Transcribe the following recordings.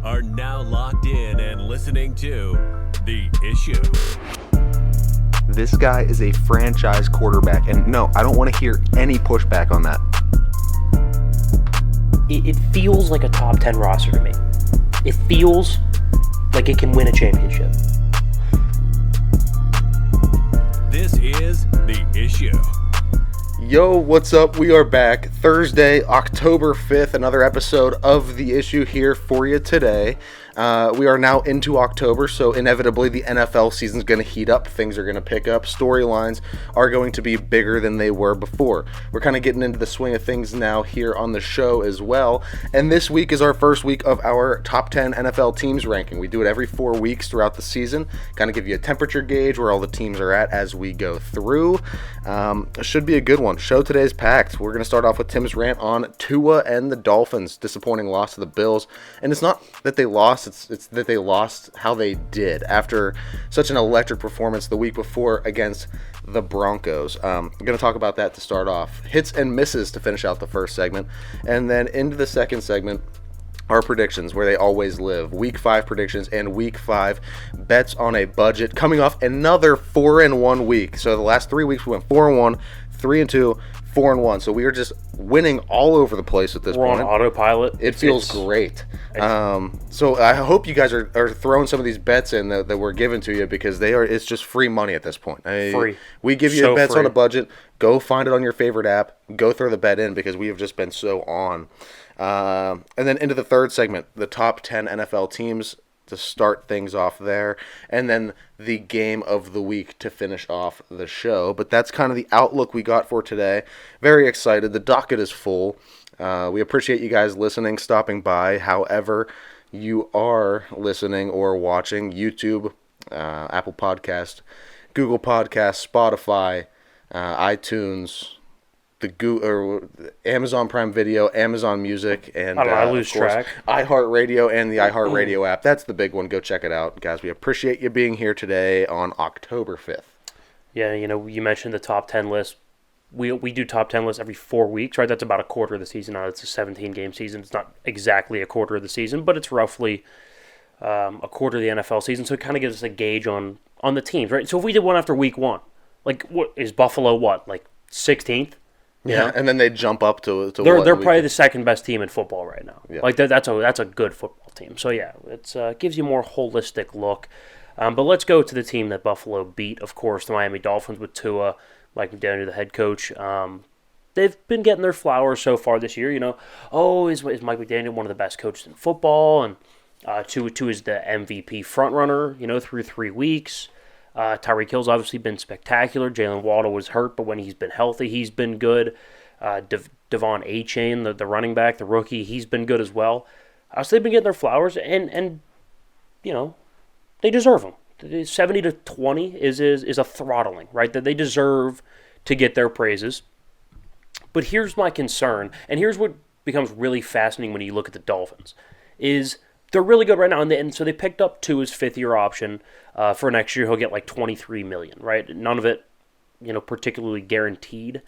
are now locked in and listening to The Issue. This guy is a franchise quarterback, and no, I don't want to hear any pushback on that. It feels like a top 10 roster to me. It feels like it can win a championship. This is The Issue. Yo, what's up? We are back Thursday, October 5th, another episode of The Issue here for you today. We are now into October, so inevitably the NFL season's going to heat up. Things are going to pick up. Storylines are going to be bigger than they were before. We're kind of getting into the swing of things now here on the show as well. And this week is our first week of our top 10 NFL teams ranking. We do it every 4 weeks throughout the season. Kind of give you a temperature gauge where all the teams are at as we go through. It should be a good one. Show today is packed. We're going to start off with Tim's rant on Tua and the Dolphins. Disappointing loss to the Bills. And it's not that they lost. It's that they lost how they did after such an electric performance the week before against the Broncos. I'm going to talk about that to start off. Hits and misses to finish out the first segment. And then into the second segment, our predictions, where they always live. Week 5 predictions and Week 5 bets on a budget. Coming off another 4-1 week. So the last 3 weeks we went 4-1, 3-2, 4-1. So we are just winning all over the place at this point. We're on autopilot. It feels great. So I hope you guys are throwing some of these bets in that were given to you, because it's just free money at this point. Free. We give you So bets free. on a budget. Go find it on your favorite app. Go throw the bet in, because we have just been so on. And then into the third segment, the top 10 NFL teams to start things off there, and then the game of the week to finish off the show. But that's kind of the outlook we got for today. Very excited. The docket is full. We appreciate you guys listening, stopping by, however you are listening or watching. YouTube, Apple Podcast, Google Podcast, Spotify, iTunes, Amazon Prime Video, Amazon Music, and I lose track. iHeartRadio and the iHeartRadio app. That's the big one. Go check it out, guys. We appreciate you being here today on October 5th. Yeah, you mentioned the top 10 list. We do top 10 lists every 4 weeks, right? That's about a quarter of the season. Now, it's a 17-game season. It's not exactly a quarter of the season, but it's roughly a quarter of the NFL season. So it kind of gives us a gauge on the teams, right? So if we did one after week 1, like, what is Buffalo, like 16th? Yeah, and then they jump up to they're probably the second best team in football right now. Yeah. Like that's a good football team. So yeah, it gives you a more holistic look. But let's go to the team that Buffalo beat. Of course, the Miami Dolphins with Tua, Mike McDaniel, the head coach. They've been getting their flowers so far this year. Is Mike McDaniel one of the best coaches in football? And Tua is the MVP frontrunner. Through 3 weeks. Tyreek Hill's obviously been spectacular. Jalen Waddle was hurt, but when he's been healthy, he's been good. Devon A-Chain, the running back, the rookie, he's been good as well. So they've been getting their flowers, and they deserve them. 70-20 is a throttling, right? That they deserve to get their praises. But here's my concern, and here's what becomes really fascinating when you look at the Dolphins, is they're really good right now, and so they picked up Tua's 5th-year option for next year. He'll get like $23 million, right? None of it, particularly guaranteed.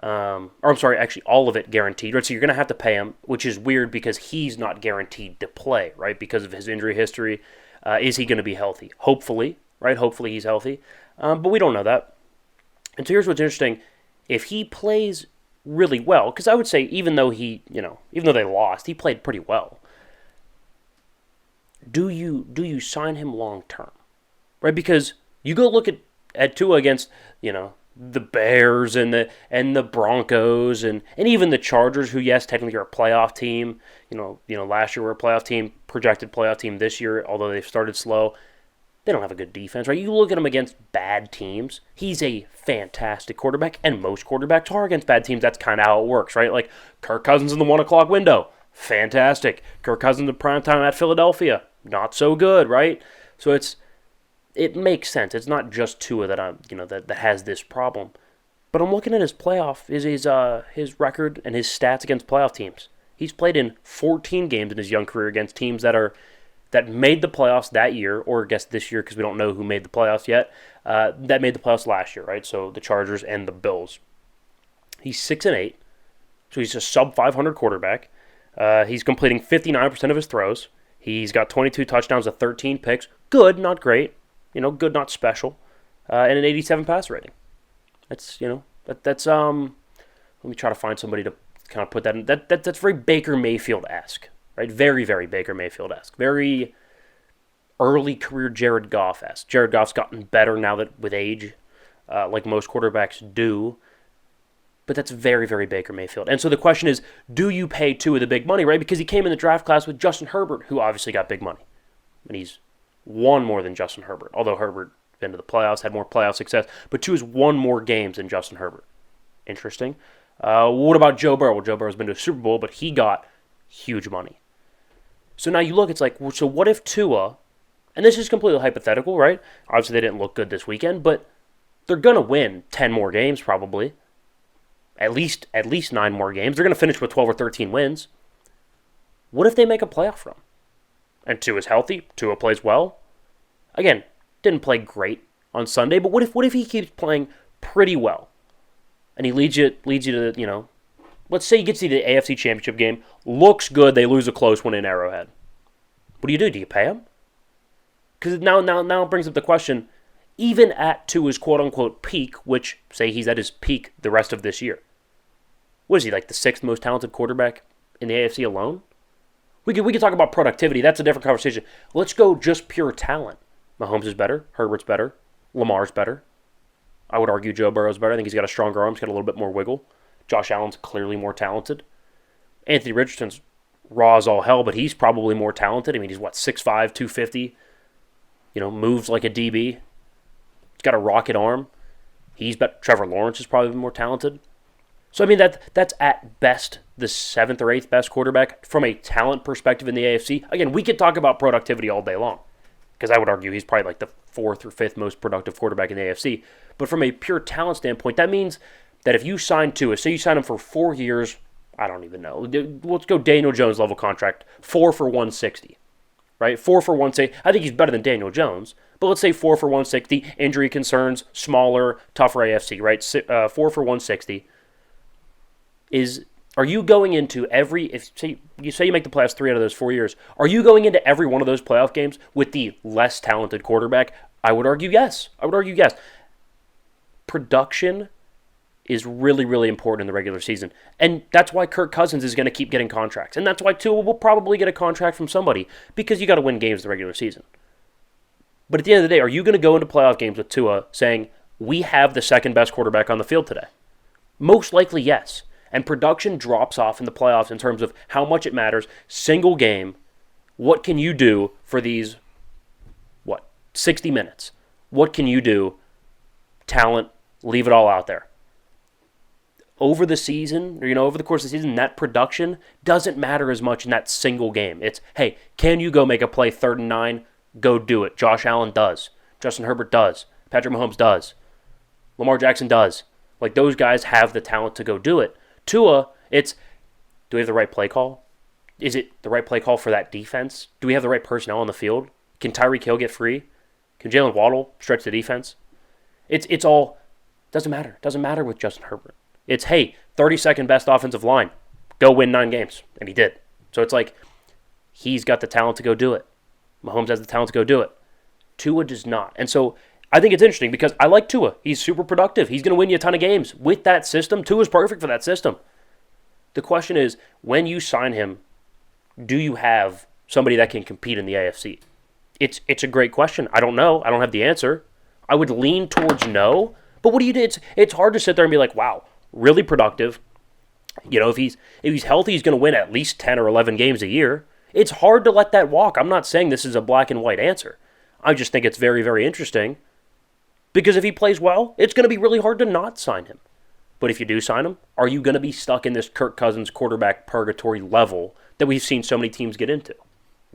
Or I'm sorry, actually all of it guaranteed, right? So you're going to have to pay him, which is weird because he's not guaranteed to play, right? Because of his injury history. Is he going to be healthy? Hopefully, right? Hopefully he's healthy. But we don't know that. And so here's what's interesting. If he plays really well, because I would say even though they lost, he played pretty well. Do you sign him long term, right? Because you go look at Tua against the Bears and the Broncos and even the Chargers, who yes technically are a playoff team. Last year we were a playoff team, projected playoff team this year, although they've started slow. They don't have a good defense, right? You look at him against bad teams. He's a fantastic quarterback, and most quarterbacks are against bad teams. That's kind of how it works, right? Like Kirk Cousins in the 1 o'clock window, fantastic. Kirk Cousins in primetime at Philadelphia, not so good, right? So it makes sense. It's not just Tua that has this problem. But I'm looking at his his record and his stats against playoff teams. He's played in 14 games in his young career against teams that made the playoffs that year, or I guess this year because we don't know who made the playoffs yet. That made the playoffs last year, right? So the Chargers and the Bills. He's 6-8, so he's a sub 500 quarterback. He's completing 59% of his throws. He's got 22 touchdowns to 13 picks. Good, not great. Good, not special. And an 87 pass rating. That's, that's let me try to find somebody to kind of put that in. That's very Baker Mayfield-esque, right? Very, very Baker Mayfield-esque. Very early career Jared Goff-esque. Jared Goff's gotten better now that with age, like most quarterbacks do. But that's very, very Baker Mayfield. And so the question is, do you pay Tua the big money, right? Because he came in the draft class with Justin Herbert, who obviously got big money. And he's won more than Justin Herbert. Although Herbert been to the playoffs, had more playoff success. But Tua's won more games than Justin Herbert. Interesting. What about Joe Burrow? Well, Joe Burrow's been to a Super Bowl, but he got huge money. So now you look, it's like, so what if Tua, and this is completely hypothetical, right? Obviously they didn't look good this weekend, but they're going to win 10 more games probably. At least 9 more games. They're going to finish with 12 or 13 wins. What if they make a playoff run? And Tua's healthy. Tua plays well. Again, didn't play great on Sunday, but what if he keeps playing pretty well? And he leads you to, let's say he gets you to the AFC Championship game, looks good, they lose a close one in Arrowhead. What do? Do you pay him? Because now it brings up the question, even at Tua's quote-unquote peak, which, say he's at his peak the rest of this year. What is he, like the 6th most talented quarterback in the AFC alone? We could talk about productivity. That's a different conversation. Let's go just pure talent. Mahomes is better. Herbert's better. Lamar's better. I would argue Joe Burrow's better. I think he's got a stronger arm. He's got a little bit more wiggle. Josh Allen's clearly more talented. Anthony Richardson's raw as all hell, but he's probably more talented. I mean, he's 6'5", 250. Moves like a DB. Got a rocket arm. Trevor Lawrence is probably more talented. So, I mean, that's at best the 7th or 8th best quarterback from a talent perspective in the AFC. Again, we could talk about productivity all day long because I would argue he's probably like the 4th or 5th most productive quarterback in the AFC. But from a pure talent standpoint, that means that if you sign Tua, say you sign him for 4 years, I don't even know. Let's go Daniel Jones level contract, 4 for 160. Right? 4 for 160. I think he's better than Daniel Jones. But let's say 4 for 160, injury concerns, smaller, tougher AFC, right? 4 for 160. Are you going into say you make the playoffs 3 out of those 4 years, are you going into every one of those playoff games with the less talented quarterback? I would argue yes. Production is really, really important in the regular season. And that's why Kirk Cousins is going to keep getting contracts. And that's why Tua will probably get a contract from somebody because you got to win games in the regular season. But at the end of the day, are you going to go into playoff games with Tua saying, we have the 2nd best quarterback on the field today? Most likely, yes. And production drops off in the playoffs in terms of how much it matters. Single game, what can you do for these, 60 minutes? What can you do? Talent, leave it all out there. Over the season, or over the course of the season, that production doesn't matter as much in that single game. It's, hey, can you go make a play 3rd and 9? Go do it. Josh Allen does. Justin Herbert does. Patrick Mahomes does. Lamar Jackson does. Like, those guys have the talent to go do it. Tua, do we have the right play call? Is it the right play call for that defense? Do we have the right personnel on the field? Can Tyreek Hill get free? Can Jalen Waddle stretch the defense? It's all, doesn't matter. Doesn't matter with Justin Herbert. It's, hey, 32nd best offensive line. Go win 9 games. And he did. So it's like, he's got the talent to go do it. Mahomes has the talent to go do it. Tua does not. And so I think it's interesting because I like Tua. He's super productive. He's going to win you a ton of games. With that system, Tua's perfect for that system. The question is, when you sign him, do you have somebody that can compete in the AFC? It's a great question. I don't know. I don't have the answer. I would lean towards no. But what do you do? It's hard to sit there and be like, wow, really productive. If he's healthy, he's going to win at least 10 or 11 games a year. It's hard to let that walk. I'm not saying this is a black and white answer. I just think it's very, very interesting because if he plays well, it's going to be really hard to not sign him. But if you do sign him, are you going to be stuck in this Kirk Cousins quarterback purgatory level that we've seen so many teams get into?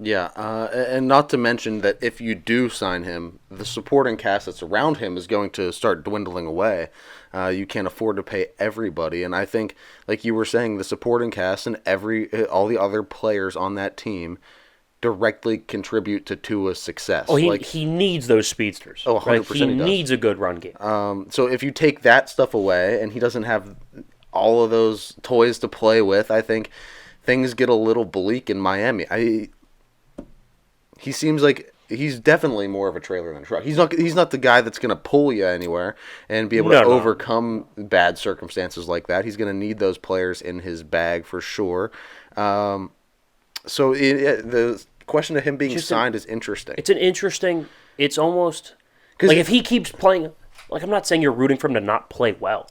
Yeah, and not to mention that if you do sign him, the supporting cast that's around him is going to start dwindling away. You can't afford to pay everybody, and I think, like you were saying, the supporting cast and all the other players on that team directly contribute to Tua's success. Oh, he needs those speedsters. Oh, 100% right? He does. needs a good run game. So if you take that stuff away and he doesn't have all of those toys to play with, I think things get a little bleak in Miami. he seems like he's definitely more of a trailer than a truck. He's not the guy that's going to pull you anywhere and be able to overcome bad circumstances like that. He's going to need those players in his bag for sure. So the question of him being signed is interesting. It's almost like if he keeps playing. Like, I'm not saying you're rooting for him to not play well,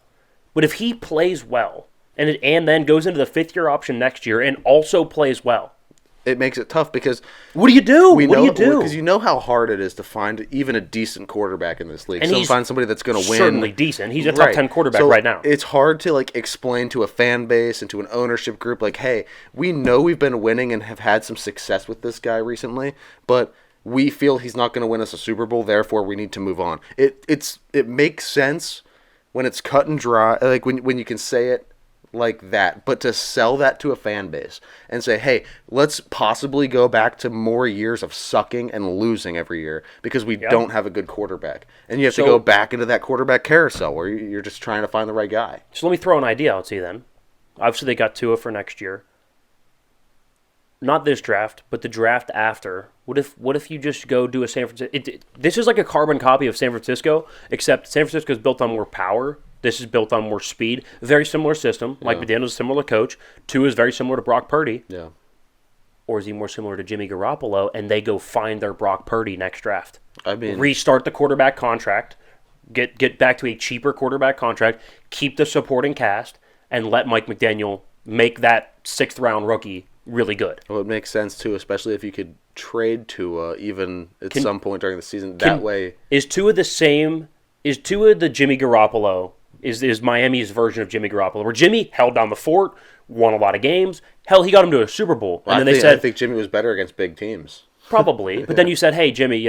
but if he plays well and then goes into the 5th-year option next year and also plays well, it makes it tough because what do you do? Because you know how hard it is to find even a decent quarterback in this league. And find somebody that's going to win. Certainly decent. He's a top 10 quarterback right now. It's hard to explain to a fan base and to an ownership group hey, we know we've been winning and have had some success with this guy recently, but we feel he's not going to win us a Super Bowl, therefore we need to move on. It makes sense when it's cut and dry, when you can say it like that, but to sell that to a fan base and say, hey, let's possibly go back to more years of sucking and losing every year because we don't have a good quarterback. And you have to go back into that quarterback carousel where you're just trying to find the right guy. So let me throw an idea out to you then. Obviously they got Tua for next year. Not this draft, but the draft after. What if you just go do a San Francisco? This is like a carbon copy of San Francisco, except San Francisco is built on more power. This is built on more speed. Very similar system. Mike McDaniel's a similar coach. Tua is very similar to Brock Purdy. Yeah. Or is he more similar to Jimmy Garoppolo, and they go find their Brock Purdy next draft? I mean, restart the quarterback contract, get back to a cheaper quarterback contract, keep the supporting cast, and let Mike McDaniel make that 6th-round rookie really good. Well, it makes sense too, especially if you could trade Tua even at some point during the season. That way, is Tua the same? Is Tua the Jimmy Garoppolo? Is Miami's version of Jimmy Garoppolo, where Jimmy held down the fort, won a lot of games. Hell, he got him to a Super Bowl, and then I think Jimmy was better against big teams. Probably, but then you said, "Hey, Jimmy,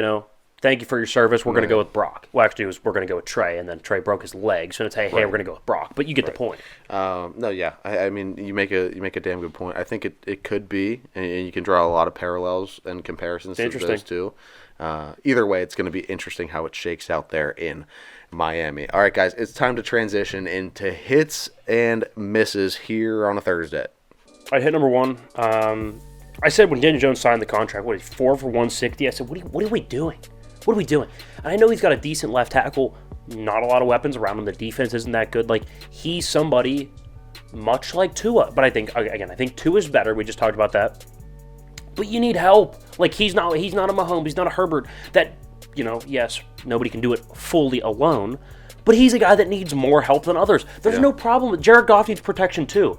thank you for your service. We're going to go with Brock." Well, actually, we're going to go with Trey, and then Trey broke his leg, so it's hey, we're going to go with Brock. But you get the point. I mean, you make a damn good point. I think it could be, and you can draw a lot of parallels and comparisons to those two. Either way, it's going to be interesting how it shakes out there in Miami. All right, guys, it's time to transition into hits and misses here on a Thursday. All right, hit number one. I said when Daniel Jones signed the contract, 4 for 160? I said, what are we doing? What are we doing? And I know he's got a decent left tackle, not a lot of weapons around him. The defense isn't that good. He's somebody much like Tua. But I think Tua's better. We just talked about that. But you need help. He's not a Mahomes. He's not a Herbert. That, yes, nobody can do it fully alone. But he's a guy that needs more help than others. There's no problem. Jared Goff needs protection too.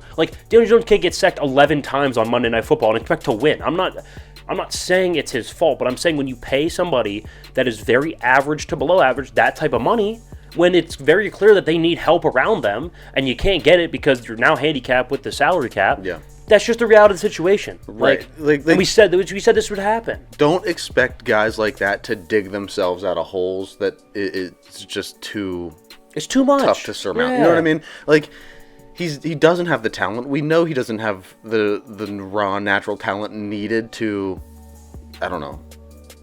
Daniel Jones can't get sacked 11 times on Monday Night Football and expect to win. I'm not saying it's his fault, but I'm saying when you pay somebody that is very average to below average that type of money, when it's very clear that they need help around them, and you can't get it because you're now handicapped with the salary cap, that's just the reality of the situation. Right. We said this would happen. Don't expect guys like that to dig themselves out of holes that it's just too... It's too much. Tough to surmount. Yeah. You know what I mean? He doesn't have the talent. We know he doesn't have the raw natural talent needed to,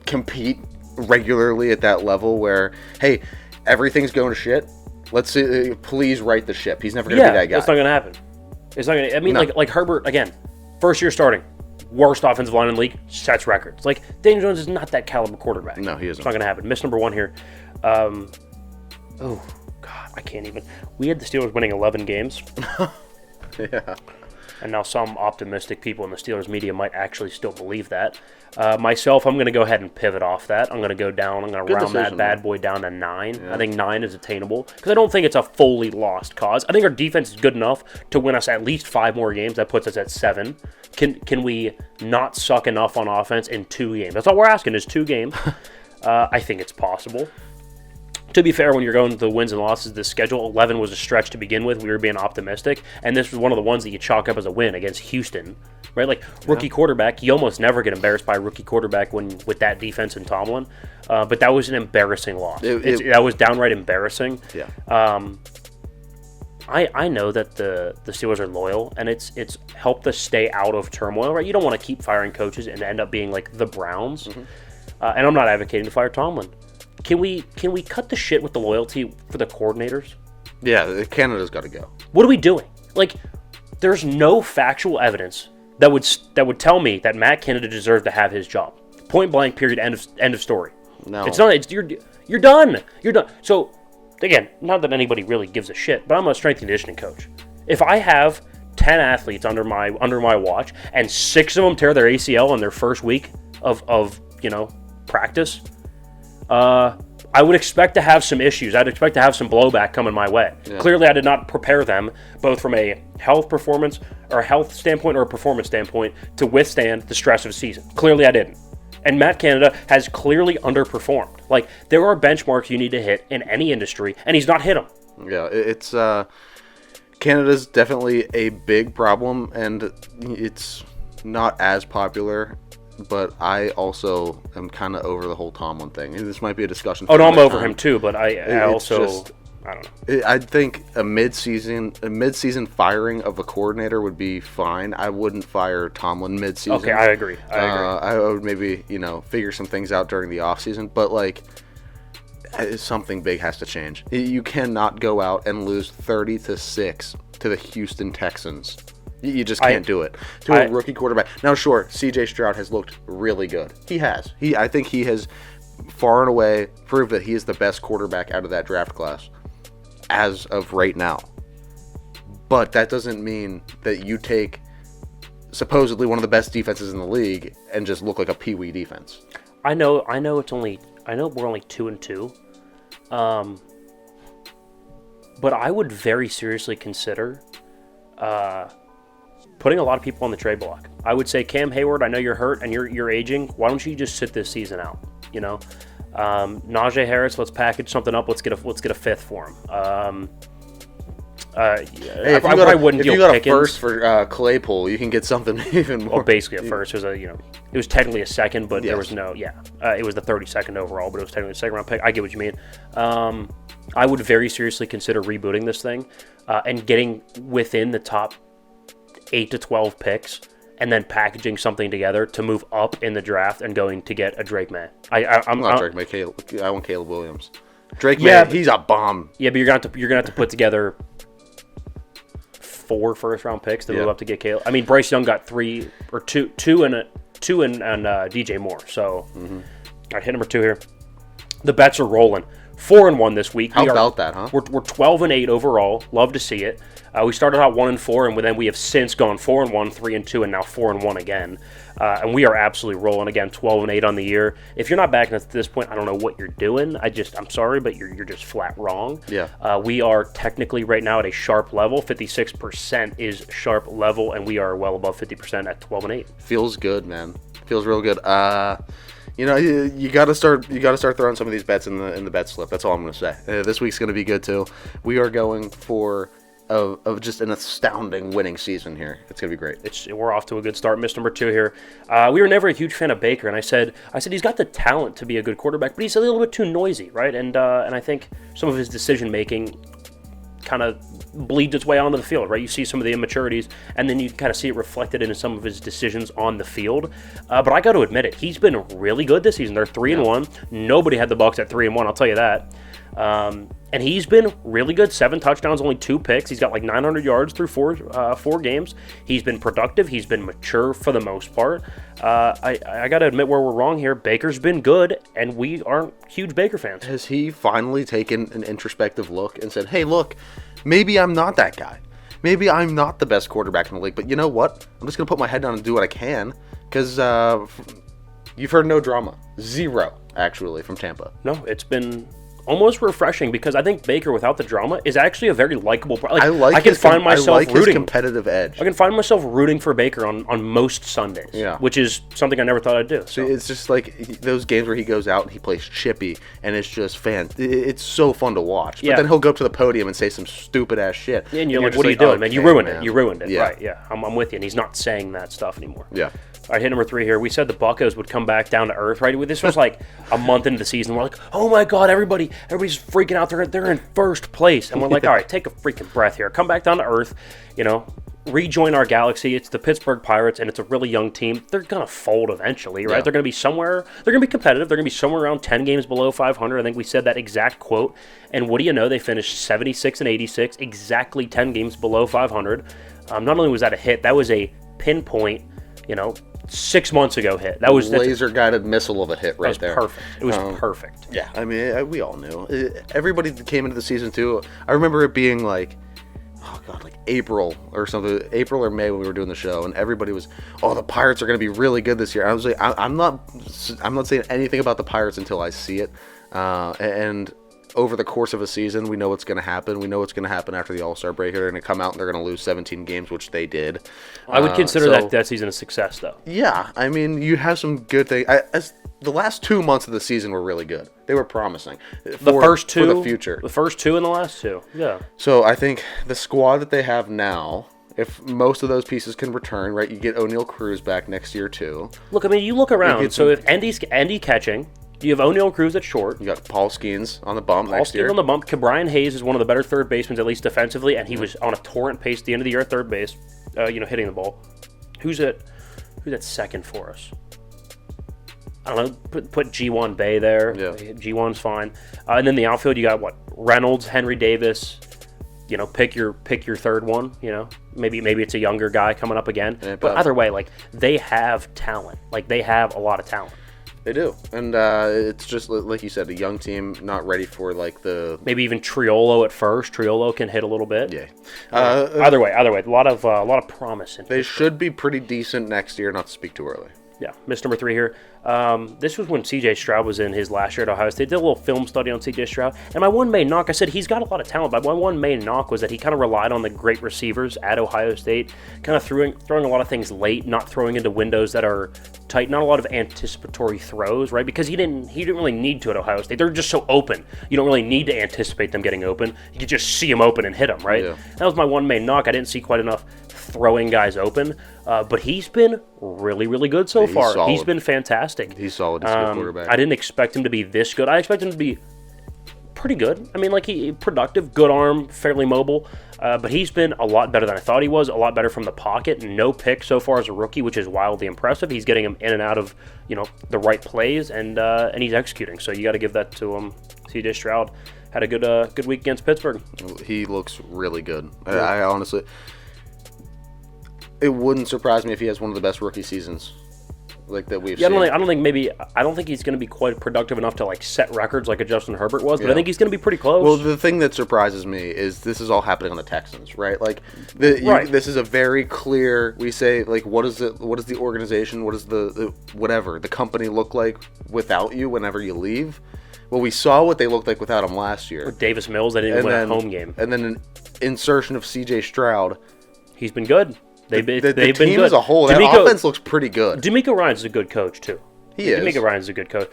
compete regularly at that level where, hey, everything's going to shit. Let's see, please right the ship. He's never going to be that guy. That's not going to happen. It's not going to. I mean, no. like Herbert again, first year starting, worst offensive line in the league, sets records. Daniel Jones is not that caliber quarterback. No, he isn't. It's not going to happen. Miss number one here. God, I can't even. We had the Steelers winning 11 games. Yeah. And now some optimistic people in the Steelers media might actually still believe that. Myself, I'm going to go ahead and pivot off that. I'm going to go down. I'm going to round that bad boy down to 9. Yeah. I think 9 is attainable because I don't think it's a fully lost cause. I think our defense is good enough to win us at least 5 more games. That puts us at 7. Can we not suck enough on offense in 2 games? That's all we're asking is 2 games. I think it's possible. To be fair, when you're going to the wins and losses, the schedule 11 was a stretch to begin with. We were being optimistic, and this was one of the ones that you chalk up as a win against Houston, right? Rookie quarterback, you almost never get embarrassed by a rookie quarterback with that defense and Tomlin. But that was an embarrassing loss. That was downright embarrassing. Yeah. I know that the Steelers are loyal, and it's helped us stay out of turmoil, right? You don't want to keep firing coaches and end up being like the Browns. Mm-hmm. And I'm not advocating to fire Tomlin. Can we cut the shit with the loyalty for the coordinators? Yeah, Canada's got to go. What are we doing? There's no factual evidence that would tell me that Matt Canada deserved to have his job. Point blank. Period. End of story. No. It's not. It's you're done. You're done. So again, not that anybody really gives a shit, but I'm a strength and conditioning coach. If I have 10 athletes under my watch and 6 of them tear their ACL in their first week of practice, I would expect to have some issues. I'd expect to have some blowback coming my way. Yeah. Clearly, I did not prepare them, both from a health standpoint or a performance standpoint, to withstand the stress of a season. Clearly, I didn't. And Matt Canada has clearly underperformed. Like, there are benchmarks you need to hit in any industry, and he's not hit them. Yeah, it's Canada's definitely a big problem, and it's not as popular. But I also am kind of over the whole Tomlin thing. And this might be a discussion. Oh, no, I'm over him too. But I also, I don't know. I think a mid-season firing of a coordinator would be fine. I wouldn't fire Tomlin mid-season. Okay, I agree. I would maybe figure some things out during the offseason. But like, something big has to change. You cannot go out and lose 30-6 to the Houston Texans. You just can't do it to a rookie quarterback. Now, sure, C.J. Stroud has looked really good. He has. I think he has far and away proved that he is the best quarterback out of that draft class as of right now. But that doesn't mean that you take supposedly one of the best defenses in the league and just look like a peewee defense. I know we're only 2-2. But I would very seriously consider putting a lot of people on the trade block. I would say, Cam Hayward, I know you're hurt and you're aging. Why don't you just sit this season out? Najee Harris, let's package something up. Let's get a fifth for him. If you got a first for Claypool, you can get something even more. Well, basically a first. It was technically a second, but there was no. It was the 32nd overall, but it was technically a second round pick. I get what you mean. I would very seriously consider rebooting this thing and getting within the top 8 to 12 picks, and then packaging something together to move up in the draft and going to get a Drake May. I'm not Drake May. I want Caleb Williams. Drake May, he's a bomb. Yeah, but you're gonna have to put together 4 first-round picks to move up to get Caleb. I mean, Bryce Young got 3 or 2 and DJ Moore. So, All right, hit number 2 here. The bets are rolling. 4-1 this week. How about that, huh? We're 12-8 overall. Love to see it. We started out 1-4, and then we have since gone 4-1, 3-2, and now 4-1 again. And we are absolutely rolling again, 12-8 on the year. If you're not backing us at this point, I don't know what you're doing. I'm sorry, but you're just flat wrong. Yeah. We are technically right now at a sharp level. 56% is sharp level, and we are well above 50% at 12-8. Feels good, man. Feels real good. You got to start throwing some of these bets in the bet slip. That's all I'm going to say. This week's going to be good too. We are going for of just an astounding winning season here. It's going to be great. We're off to a good start. Miss number 2 here. We were never a huge fan of Baker, and I said he's got the talent to be a good quarterback, but he's a little bit too noisy, right? And I think some of his decision making kind of bleeds its way onto the field, right? You see some of the immaturities, and then you kind of see it reflected in some of his decisions on the field. But I got to admit it, he's been really good this season. They're 3-1. Nobody had the Bucs at 3-1. I'll tell you that. And he's been really good. 7 touchdowns, only 2 picks. He's got like 900 yards through 4 games. He's been productive. He's been mature for the most part. I got to admit where we're wrong here. Baker's been good, and we aren't huge Baker fans. Has he finally taken an introspective look and said, hey, look, maybe I'm not that guy. Maybe I'm not the best quarterback in the league, but you know what? I'm just going to put my head down and do what I can, because you've heard no drama. 0, actually, from Tampa. No, it's been almost refreshing, because I think Baker, without the drama, is actually a very likable. I can find myself rooting. His competitive edge. I can find myself rooting for Baker on most Sundays. Yeah. Which is something I never thought I'd do. So it's just like those games where he goes out and he plays chippy, and it's just it's so fun to watch. But then he'll go up to the podium and say some stupid ass shit. Yeah, and you're like, what are you doing, man? You ruined it. You ruined it. Yeah. Right? Yeah. I'm with you. And he's not saying that stuff anymore. Yeah. All right, hit number 3 here. We said the Buccos would come back down to earth, right? This was like a month into the season. We're like, oh my God, everybody's freaking out. They're in first place. And we're like, all right, take a freaking breath here. Come back down to earth, rejoin our galaxy. It's the Pittsburgh Pirates, and it's a really young team. They're going to fold eventually, right? Yeah. They're going to be somewhere. They're going to be competitive. They're going to be somewhere around 10 games below 500. I think we said that exact quote. And what do you know? They finished 76-86, exactly 10 games below 500. Not only was that a hit, that was a pinpoint, 6 months ago hit. That was laser-guided missile of a hit right there. Perfect. It was perfect. Yeah, I mean, we all knew. Everybody that came into the season, too, I remember it being like, oh, God, like April or something, April or May when we were doing the show, and everybody was, oh, the Pirates are going to be really good this year. I was like, I'm not saying anything about the Pirates until I see it, and over the course of a season, we know what's going to happen. We know what's going to happen after the All-Star break. They're going to come out and they're going to lose 17 games, which they did. I would consider that season a success, though. Yeah, I mean, you have some good things. The last 2 months of the season were really good. They were promising. The first two? For the future. The first two and the last two, yeah. So I think the squad that they have now, if most of those pieces can return, right, you get O'Neal Cruz back next year, too. Look, I mean, you look around. So if Andy catching... You have O'Neal Cruz at short. You got Paul Skeens on the bump next year. Paul Skeens on the bump. Brian Hayes is one of the better third basemen, at least defensively, and he was on a torrent pace at the end of the year at third base, hitting the ball. Who's at second for us? I don't know. Put G1 Bay there. Yeah. G1's fine. And then the outfield, you got Reynolds, Henry Davis. Pick your third one. Maybe it's a younger guy coming up again. Yeah, but either way, they have talent. They have a lot of talent. They do, and it's just like you said, a young team not ready for maybe even Triolo at first. Triolo can hit a little bit. Yeah. Either way, a lot of promise. They should be pretty decent next year. Not to speak too early. Yeah, missed number 3 here. This was when C.J. Stroud was in his last year at Ohio State. Did a little film study on C.J. Stroud. And my one main knock, I said he's got a lot of talent, but my one main knock was that he kind of relied on the great receivers at Ohio State, kind of throwing a lot of things late, not throwing into windows that are tight, not a lot of anticipatory throws, right? Because he didn't really need to at Ohio State. They're just so open. You don't really need to anticipate them getting open. You can just see them open and hit them, right? Yeah. That was my one main knock. I didn't see quite enough throwing guys open, but he's been really, really good so far. Solid. He's been fantastic. He's solid. He's a good quarterback. I didn't expect him to be this good. I expected him to be pretty good. I mean, he productive, good arm, fairly mobile, but he's been a lot better than I thought he was, a lot better from the pocket. No pick so far as a rookie, which is wildly impressive. He's getting him in and out of, the right plays, and he's executing. So you got to give that to him. C.J. Stroud had a good week against Pittsburgh. He looks really good. Yeah. I honestly... It wouldn't surprise me if he has one of the best rookie seasons that we've seen. I don't think he's going to be quite productive enough to set records like a Justin Herbert was, but I think he's going to be pretty close. Well, the thing that surprises me is this is all happening on the Texans, right? This is a very clear. We say what is the organization? What does the company look like without you whenever you leave? Well, we saw what they looked like without him last year. With Davis Mills, they didn't win a home game, and then an insertion of C.J. Stroud. He's been good. They've the been team good. as a whole, that offense looks pretty good. D'Amico Ryans is a good coach, too. He is. D'Amico Ryans is a good coach.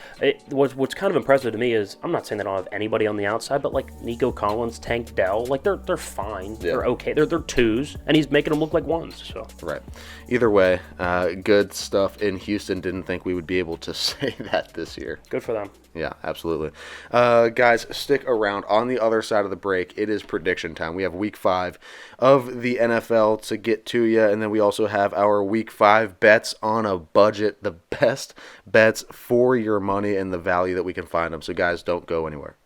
What's kind of impressive to me is, I'm not saying they don't have anybody on the outside, but Nico Collins, Tank Dell, they're fine. Yeah. They're okay. They're twos, and he's making them look like ones. So right. Either way, good stuff in Houston. Didn't think we would be able to say that this year. Good for them. Yeah, absolutely. Guys, stick around. On the other side of the break, it is prediction time. We have Week 5 of the NFL to get to you, and then we also have our Week 5 bets on a budget, the best bets for your money and the value that we can find them. So, guys, don't go anywhere.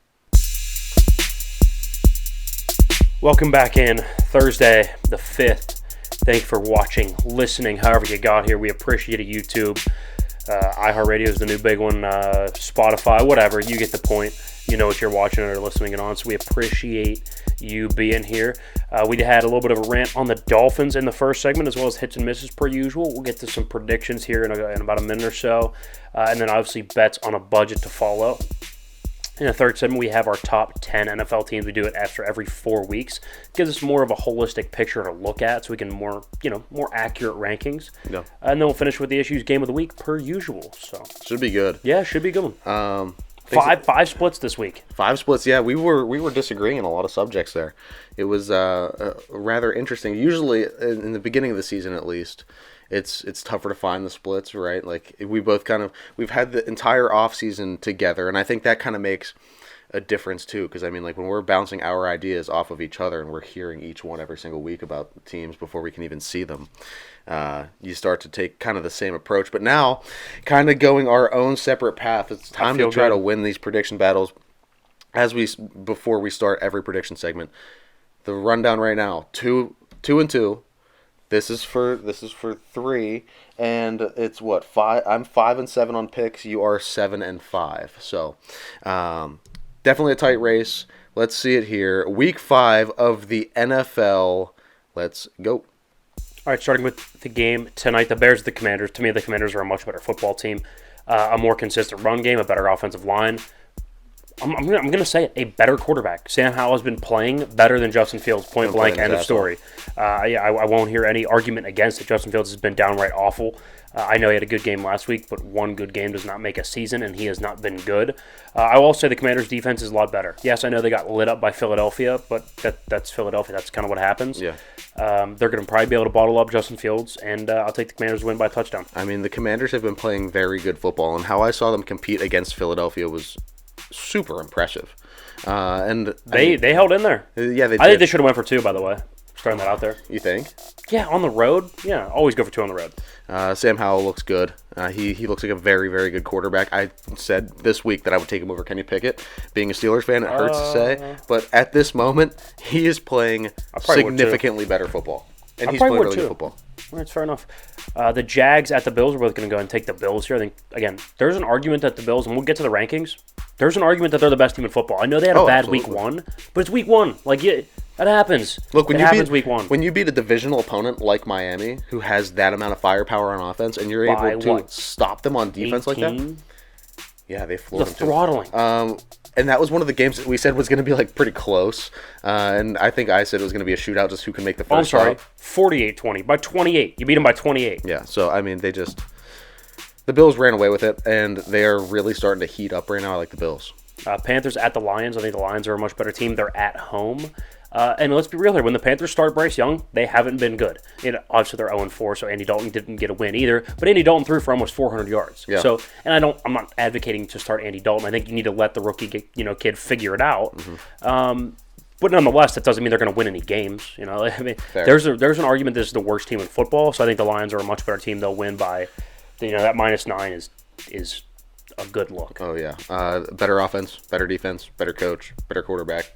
Welcome back in. Thursday, the 5th. Thank you for watching, listening, however you got here. We appreciate it, YouTube. iHeartRadio is the new big one, Spotify, whatever. You get the point. You know what you're watching or listening on, so we appreciate you being here. We had a little bit of a rant on the Dolphins in the first segment, as well as hits and misses per usual. We'll get to some predictions here in about a minute or so, and then obviously bets on a budget to follow. In the third segment, we have our top 10 NFL teams. We do it after every 4 weeks. It gives us more of a holistic picture to look at, so we can more accurate rankings. Yeah. And then we'll finish with the issues game of the week per usual. So should be good. Yeah, should be good. Five splits this week. 5 splits. Yeah, we were disagreeing on a lot of subjects there. It was rather interesting. Usually, in the beginning of the season, at least, it's tougher to find the splits, right? We've had the entire off season together, and I think that kind of makes a difference too. Because when we're bouncing our ideas off of each other and we're hearing each one every single week about teams before we can even see them, you start to take kind of the same approach. But now, kind of going our own separate path. It's time to try to win these prediction battles. Before we start every prediction segment, the rundown right now: 2-2. This is for 3, and it's what 5. I'm 5-7 on picks. You are 7-5. So, definitely a tight race. Let's see it here. Week 5 of the NFL. Let's go. All right, starting with the game tonight, the Bears, the Commanders. To me, the Commanders are a much better football team, a more consistent run game, a better offensive line. I'm going to say it, a better quarterback. Sam Howell has been playing better than Justin Fields, point blank, end of story. I won't hear any argument against it. Justin Fields has been downright awful. I know he had a good game last week, but one good game does not make a season, and he has not been good. I will also say the Commanders' defense is a lot better. Yes, I know they got lit up by Philadelphia, but that's Philadelphia. That's kind of what happens. Yeah. They're going to probably be able to bottle up Justin Fields, and I'll take the Commanders to win by a touchdown. I mean, the Commanders have been playing very good football, and how I saw them compete against Philadelphia was super impressive. And they held in there. Yeah, they did. I think they should have went for 2, by the way. Starting that out there. You think? Yeah, on the road. Yeah, always go for 2 on the road. Sam Howell looks good. He looks like a very, very good quarterback. I said this week that I would take him over Kenny Pickett. Being a Steelers fan, it hurts to say. But at this moment, he is playing significantly better football. And he's playing really good football. That's fair enough. The Jags at the Bills, we're both going to go and take the Bills here. I think, again, there's an argument that the Bills, and we'll get to the rankings, there's an argument that they're the best team in football. I know they had a bad absolutely. Week 1, but it's Week 1. Like, that happens. Look, it happens Week 1. When you beat a divisional opponent like Miami, who has that amount of firepower on offense, and you're able to stop them on defense 18? Like that, yeah, they floored them too. Throttling. And that was one of the games that we said was going to be like pretty close. And I think I said it was going to be a shootout, just who can make the first shot. 48-20. By 28. You beat them by 28. Yeah, so, I mean, the Bills ran away with it, and they are really starting to heat up right now. I like the Bills. Panthers at the Lions. I think the Lions are a much better team. They're at home. And let's be real here. When the Panthers start Bryce Young, they haven't been good. Obviously, they're 0-4, so Andy Dalton didn't get a win either. But Andy Dalton threw for almost 400 yards. Yeah. So, and I'm not advocating to start Andy Dalton. I think you need to let the rookie kid figure it out. Mm-hmm. But nonetheless, that doesn't mean they're going to win any games. I mean, there's an argument this is the worst team in football. So I think the Lions are a much better team. They'll win by, that -9 is a good look. Oh yeah, better offense, better defense, better coach, better quarterback.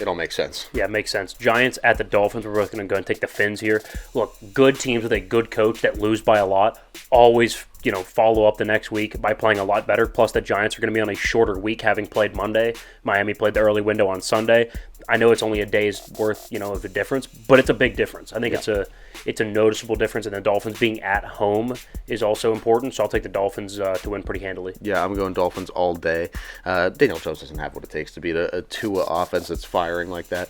It all makes sense. Yeah, it makes sense. Giants at the Dolphins. We're both going to go and take the Fins here. Look, good teams with a good coach that lose by a lot always, follow up the next week by playing a lot better. Plus, the Giants are going to be on a shorter week, having played Monday. Miami played the early window on Sunday. I know it's only a day's worth, of a difference, but it's a big difference. I think it's a noticeable difference, and the Dolphins being at home is also important. So I'll take the Dolphins to win pretty handily. Yeah, I'm going Dolphins all day. Daniel Jones doesn't have what it takes to beat a Tua offense that's firing like that.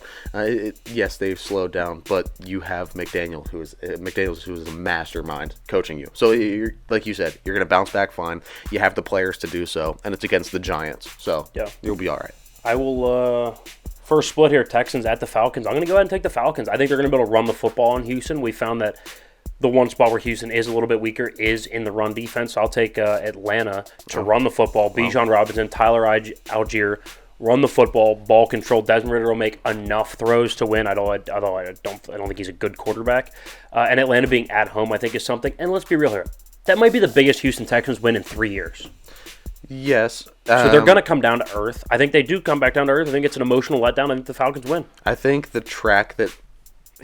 Yes, they've slowed down, but you have McDaniels, who is a mastermind coaching you. So like you said, you're going to bounce back fine. You have the players to do so, and it's against the Giants. So yeah, you'll be all right. I will. First split here, Texans at the Falcons. I'm going to go ahead and take the Falcons. I think they're going to be able to run the football in Houston. We found that the one spot where Houston is a little bit weaker is in the run defense. So I'll take Atlanta to run the football. Bijan Robinson, Tyler Algier, run the football, ball control. Desmond Ridder will make enough throws to win, although I don't think he's a good quarterback. And Atlanta being at home, I think, is something. And let's be real here. That might be the biggest Houston Texans win in 3 years. Yes. So they're going to come down to earth. I think they do come back down to earth. I think it's an emotional letdown. I think the Falcons win. I think the track that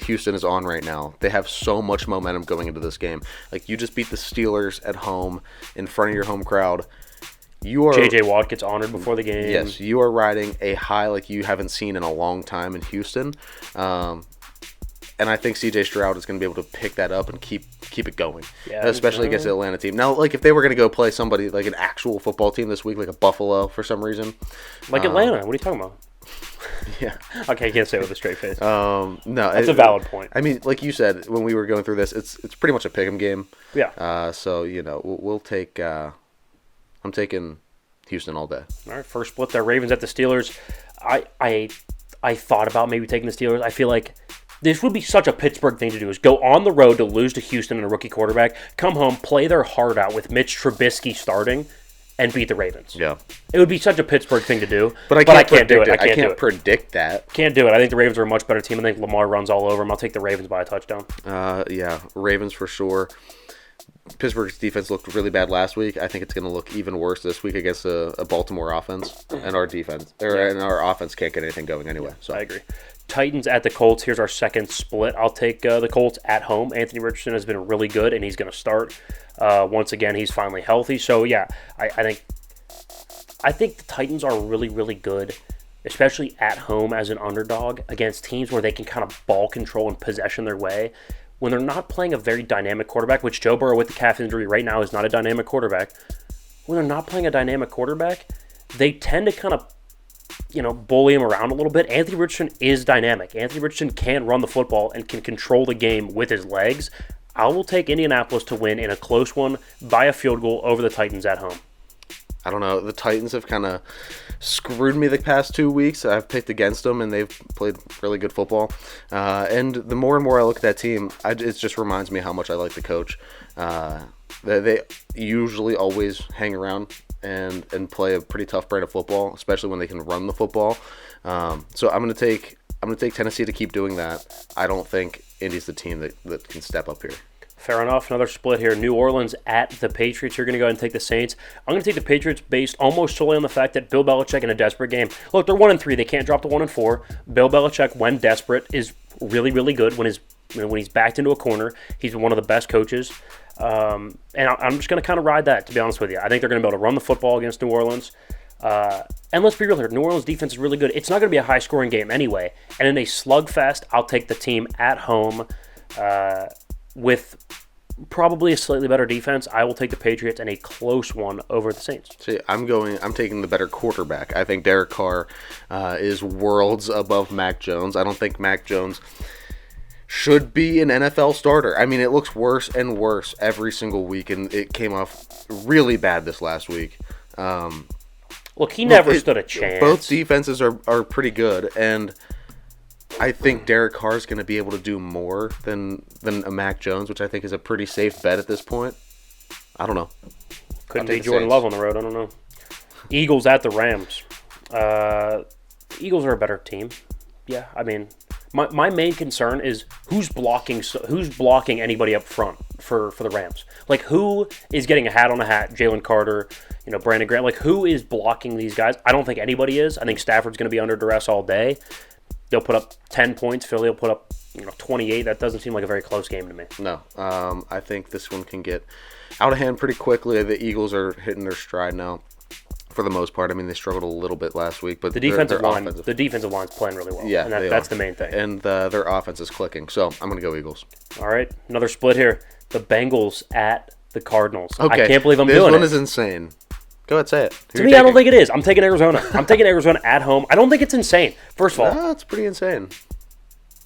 Houston is on right now, they have so much momentum going into this game. Like, you just beat the Steelers at home in front of your home crowd. J.J. Watt gets honored before the game. Yes, you are riding a high like you haven't seen in a long time in Houston. And I think C.J. Stroud is going to be able to pick that up and keep it going, especially against the Atlanta team. Now, like, if they were going to go play somebody like an actual football team this week, like a Buffalo for some reason. Like Atlanta. What are you talking about? Yeah. Okay, I can't say it with a straight face. No. That's a valid point. I mean, like you said, when we were going through this, it's pretty much a pick'em game. Yeah. So, we'll take I'm taking Houston all day. All right, first split there. Ravens at the Steelers. I thought about maybe taking the Steelers. I feel like this would be such a Pittsburgh thing to do, is go on the road to lose to Houston and a rookie quarterback, come home, play their heart out with Mitch Trubisky starting, and beat the Ravens. Yeah. It would be such a Pittsburgh thing to do. But I can't do it. I can't predict that. Can't do it. I think the Ravens are a much better team. I think Lamar runs all over them. I'll take the Ravens by a touchdown. Yeah, Ravens for sure. Pittsburgh's defense looked really bad last week. I think it's going to look even worse this week against a Baltimore offense, and our defense and our offense can't get anything going anyway. So I agree. Titans at the Colts. Here's our second split. I'll take the Colts at home. Anthony Richardson has been really good, and he's going to start. Once again, he's finally healthy. So, yeah, I think the Titans are really, really good, especially at home as an underdog against teams where they can kind of ball control and possession their way. When they're not playing a very dynamic quarterback, which Joe Burrow with the calf injury right now is not a dynamic quarterback. When they're not playing a dynamic quarterback, they tend to kind of, bully him around a little bit. Anthony Richardson is dynamic. Anthony Richardson can run the football and can control the game with his legs. I will take Indianapolis to win in a close one by a field goal over the Titans at home. I don't know. The Titans have kind of screwed me the past 2 weeks. I've picked against them, and they've played really good football. And the more and more I look at that team, it just reminds me how much I like the coach. They usually always hang around and play a pretty tough brand of football, especially when they can run the football. So I'm gonna take Tennessee to keep doing that. I don't think Indy's the team that can step up here. Fair enough. Another split here. New Orleans at the Patriots. You're going to go ahead and take the Saints. I'm going to take the Patriots based almost solely on the fact that Bill Belichick in a desperate game. Look, they're 1-3. They can't drop to 1-4. Bill Belichick, when desperate, is really, really good. When he's backed into a corner, he's one of the best coaches. And I'm just going to kind of ride that, to be honest with you. I think they're going to be able to run the football against New Orleans. And let's be real here. New Orleans defense is really good. It's not going to be a high-scoring game anyway. And in a slugfest, I'll take the team at home with probably a slightly better defense. I will take the Patriots in a close one over the Saints. See, I'm taking the better quarterback. I think Derek Carr is worlds above Mac Jones. I don't think Mac Jones should be an NFL starter. I mean, it looks worse and worse every single week, and it came off really bad this last week. Look, he never stood a chance. Both defenses are pretty good, and I think Derek Carr is going to be able to do more than a Mac Jones, which I think is a pretty safe bet at this point. I don't know. Couldn't take Jordan Love on the road. I don't know. Eagles at the Rams. The Eagles are a better team. Yeah, I mean, my main concern is who's blocking anybody up front for the Rams. Like, who is getting a hat on a hat? Jalen Carter, Brandon Graham. Like, who is blocking these guys? I don't think anybody is. I think Stafford's going to be under duress all day. They'll put up 10 points. Philly will put up 28. That doesn't seem like a very close game to me. No. I think this one can get out of hand pretty quickly. The Eagles are hitting their stride now for the most part. I mean, they struggled a little bit last week, but the defensive line's playing really well. Yeah, and that's the main thing. And their offense is clicking. So I'm going to go Eagles. All right. Another split here. The Bengals at the Cardinals. Okay. I can't believe I'm doing it. This one is insane. Go ahead, say it. To me, I don't think it is. I'm taking Arizona. I'm taking Arizona at home. I don't think it's insane. First of all, no, it's pretty insane.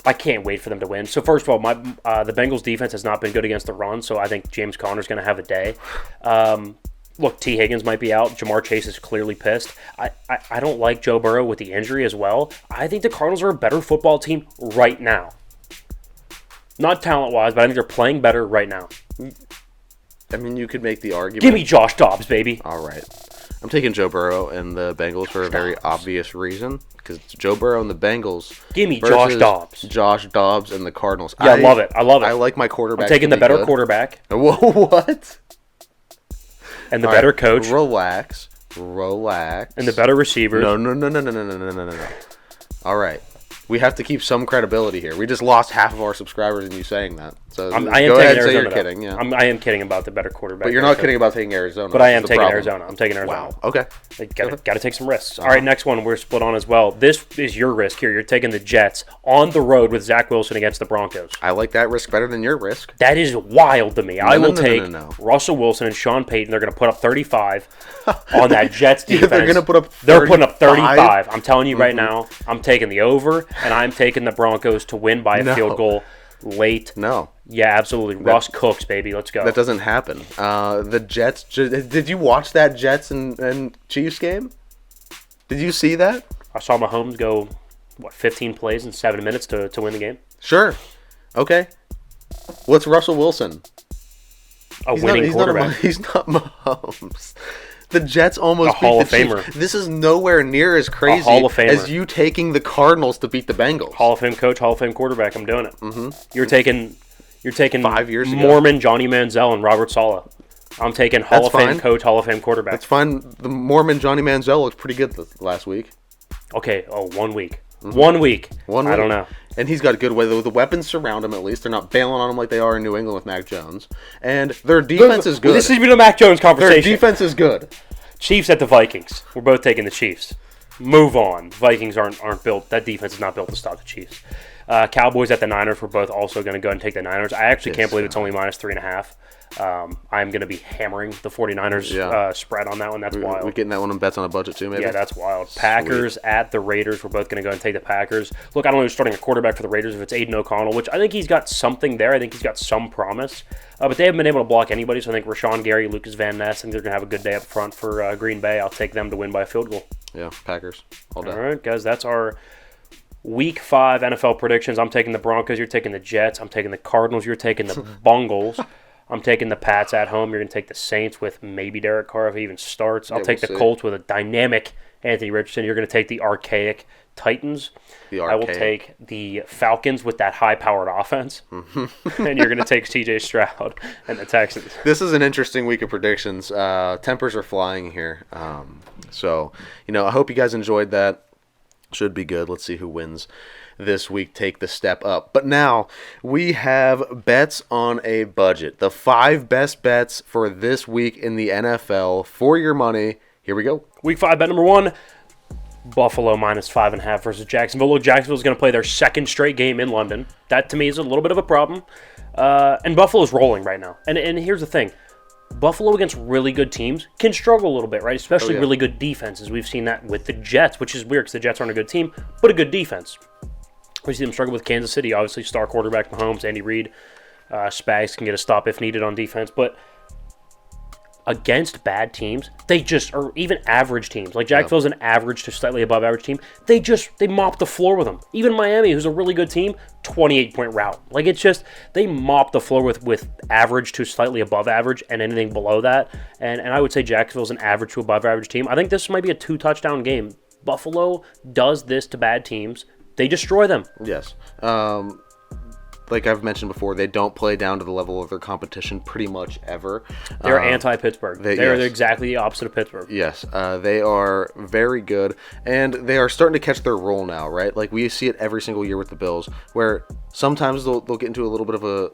I can't wait for them to win. So first of all, the Bengals defense has not been good against the run, so I think James Conner's going to have a day. Look, T. Higgins might be out. Jamar Chase is clearly pissed. I don't like Joe Burrow with the injury as well. I think the Cardinals are a better football team right now. Not talent-wise, but I think they're playing better right now. I mean, you could make the argument. Give me Josh Dobbs, baby. All right. I'm taking Joe Burrow and the Bengals for a very obvious reason. Because Joe Burrow and the Bengals. Give me Josh Dobbs. Josh Dobbs and the Cardinals. Yeah, I love it. I like my quarterback. I'm taking the better quarterback. Whoa, what? And the better coach. Relax. And the better receivers. No. All right. We have to keep some credibility here. We just lost half of our subscribers in you saying that. So I am go taking ahead and Arizona. say you're kidding. Yeah. I am kidding about the better quarterback. But you're not kidding about taking Arizona. But I am taking Arizona. I'm taking Arizona. Wow. Okay. Got to take some risks. All right, next one we're split on as well. This is your risk here. You're taking the Jets on the road with Zach Wilson against the Broncos. I like that risk better than your risk. That is wild to me. I will take Russell Wilson and Sean Payton. They're going to put up 35 on that Jets defense. They're going to put up 35? They're putting up 35. I'm telling you right now, I'm taking the over, and I'm taking the Broncos to win by a field goal late. No. Yeah, absolutely. Russ Cooks, baby. Let's go. That doesn't happen. The Jets. Did you watch that Jets and Chiefs game? Did you see that? I saw Mahomes go, 15 plays in 7 minutes to win the game? Sure. Okay. What's Russell Wilson? Winning quarterback. He's not Mahomes. The Jets almost beat Hall the of Famer. Chiefs. This is nowhere near as crazy Hall of Famer. as you taking the Cardinals to beat the Bengals. Hall of Fame coach, Hall of Fame quarterback. I'm doing it. Mm-hmm. You're taking 5 years ago. Mormon Johnny Manziel and Robert Saleh. I'm taking Hall of Fame coach, Hall of Fame quarterback. That's fine. The Mormon Johnny Manziel looked pretty good last week. Okay. 1 week. 1 week. I don't know. And he's got a good way. The weapons surround him, at least. They're not bailing on him like they are in New England with Mac Jones. And their defense is good. This is even a Mac Jones conversation. Their defense is good. Chiefs at the Vikings. We're both taking the Chiefs. Move on. Vikings aren't built. That defense is not built to stop the Chiefs. Cowboys at the Niners. We're both also going to go and take the Niners. I actually can't believe it's only minus 3.5. I'm going to be hammering the 49ers spread on that one. That's wild. We're getting that one on bets on a budget too, maybe? Yeah, that's wild. Packers at the Raiders. We're both going to go and take the Packers. Look, I don't know who's starting a quarterback for the Raiders if it's Aiden O'Connell, which I think he's got something there. I think he's got some promise. But they haven't been able to block anybody, so I think Rashawn Gary, Lucas Van Ness, I think they're going to have a good day up front for Green Bay. I'll take them to win by a field goal. Yeah, Packers. All day. All right, guys, that's our Week 5 NFL predictions. I'm taking the Broncos. You're taking the Jets. I'm taking the Cardinals. You're taking the Bungles. I'm taking the Pats at home. You're going to take the Saints with maybe Derek Carr if he even starts. I'll take the Colts with a dynamic Anthony Richardson. You're going to take the archaic Titans. I will take the Falcons with that high-powered offense. And you're going to take C.J. Stroud and the Texans. This is an interesting week of predictions. Tempers are flying here. So, I hope you guys enjoyed that. Should be good. Let's see who wins this week. Take the step up. But now we have bets on a budget. The 5 best bets for this week in the NFL for your money. Here we go. Week 5 bet number 1. Buffalo minus 5.5 versus Jacksonville. Look, Jacksonville's going to play their second straight game in London. That to me is a little bit of a problem. And Buffalo's rolling right now. And here's the thing. Buffalo against really good teams can struggle a little bit, right? Especially really good defenses. We've seen that with the Jets, which is weird because the Jets aren't a good team, but a good defense. We see them struggle with Kansas City. Obviously, star quarterback Mahomes, Andy Reid. Spags can get a stop if needed on defense. But against bad teams, or even average teams, like Jacksonville's an average to slightly above average team, they mop the floor with them. Even Miami, who's a really good team, 28-point rout. Like, it's just, they mop the floor with average to slightly above average and anything below that. And I would say Jacksonville's an average to above average team. I think this might be a 2-touchdown game. Buffalo does this to bad teams. They destroy them. Yes. Like I've mentioned before, they don't play down to the level of their competition pretty much ever. They're anti-Pittsburgh. They're exactly the opposite of Pittsburgh. Yes, they are very good, and they are starting to catch their role now, right? Like, we see it every single year with the Bills, where sometimes they'll get into a little bit of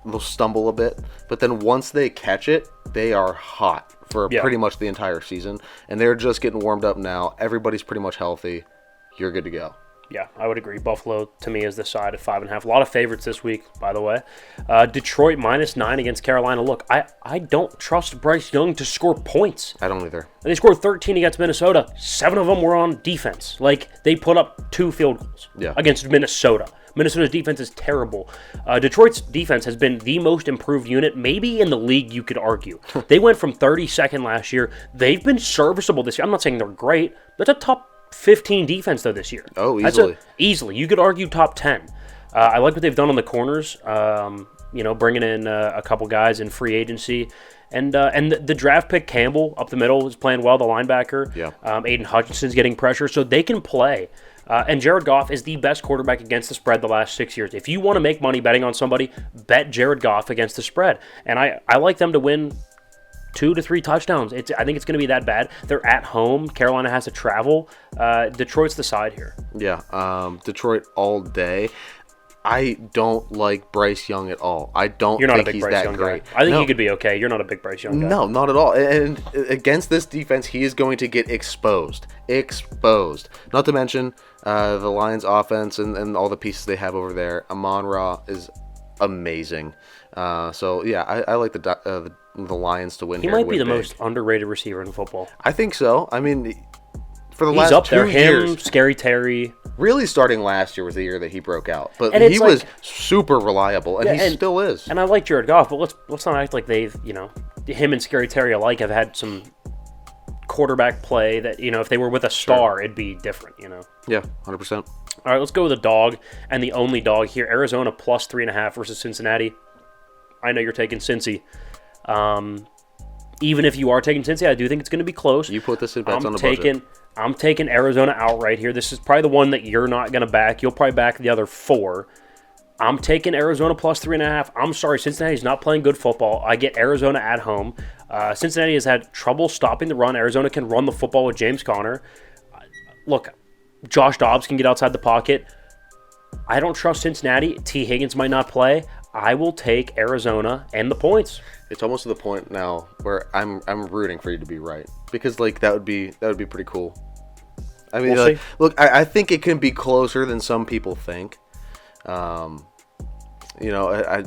they'll stumble a bit, but then once they catch it, they are hot for pretty much the entire season, and they're just getting warmed up now. Everybody's pretty much healthy. You're good to go. Yeah, I would agree. Buffalo, to me, is the side at 5.5. A lot of favorites this week, by the way. Detroit minus 9 against Carolina. Look, I don't trust Bryce Young to score points. I don't either. They scored 13 against Minnesota. 7 of them were on defense. Like, they put up 2 field goals against Minnesota. Minnesota's defense is terrible. Detroit's defense has been the most improved unit, maybe in the league, you could argue. They went from 32nd last year. They've been serviceable this year. I'm not saying they're great. That's a top 15 defense, though, this year. Oh, easily. Easily. You could argue top 10. I like what they've done on the corners, bringing in a couple guys in free agency. And the draft pick, Campbell, up the middle, is playing well, the linebacker. Yeah. Aiden Hutchinson's getting pressure, so they can play. And Jared Goff is the best quarterback against the spread the last 6 years. If you want to make money betting on somebody, bet Jared Goff against the spread. And I like them to win 2 to 3 touchdowns. I think it's going to be that bad. They're at home. Carolina has to travel. Detroit's the side here. Yeah, Detroit all day. I don't like Bryce Young at all. You're not a big Bryce Young guy. I think he could be okay. You're not a big Bryce Young guy. No, not at all. And against this defense, he is going to get exposed. Not to mention the Lions' offense and all the pieces they have over there. Amon-Ra is amazing. I like the Lions to win. He might be the most underrated receiver in football. I think so. I mean, for the He's last up there. 2 years, Him, Scary Terry. Really, starting last year was the year that he broke out, but he was super reliable, and he still is. And I like Jared Goff, but let's not act like they've him and Scary Terry alike have had some quarterback play that if they were with a star, it'd be different. Yeah, 100%. All right, let's go with a dog and the only dog here. Arizona plus 3.5 versus Cincinnati. I know you're taking Cincy. Even if you are taking Cincy, I do think it's going to be close. You put this in bets on the budget. I'm taking Arizona outright here. This is probably the one that you're not going to back. You'll probably back the other 4. I'm taking Arizona plus 3.5. I'm sorry, Cincinnati's not playing good football. I get Arizona at home. Cincinnati has had trouble stopping the run. Arizona can run the football with James Conner. Look, Josh Dobbs can get outside the pocket. I don't trust Cincinnati. T. Higgins might not play. I will take Arizona and the points. It's almost to the point now where I'm rooting for you to be right, because like that would be pretty cool. I mean, We'll see. look, I think it can be closer than some people think.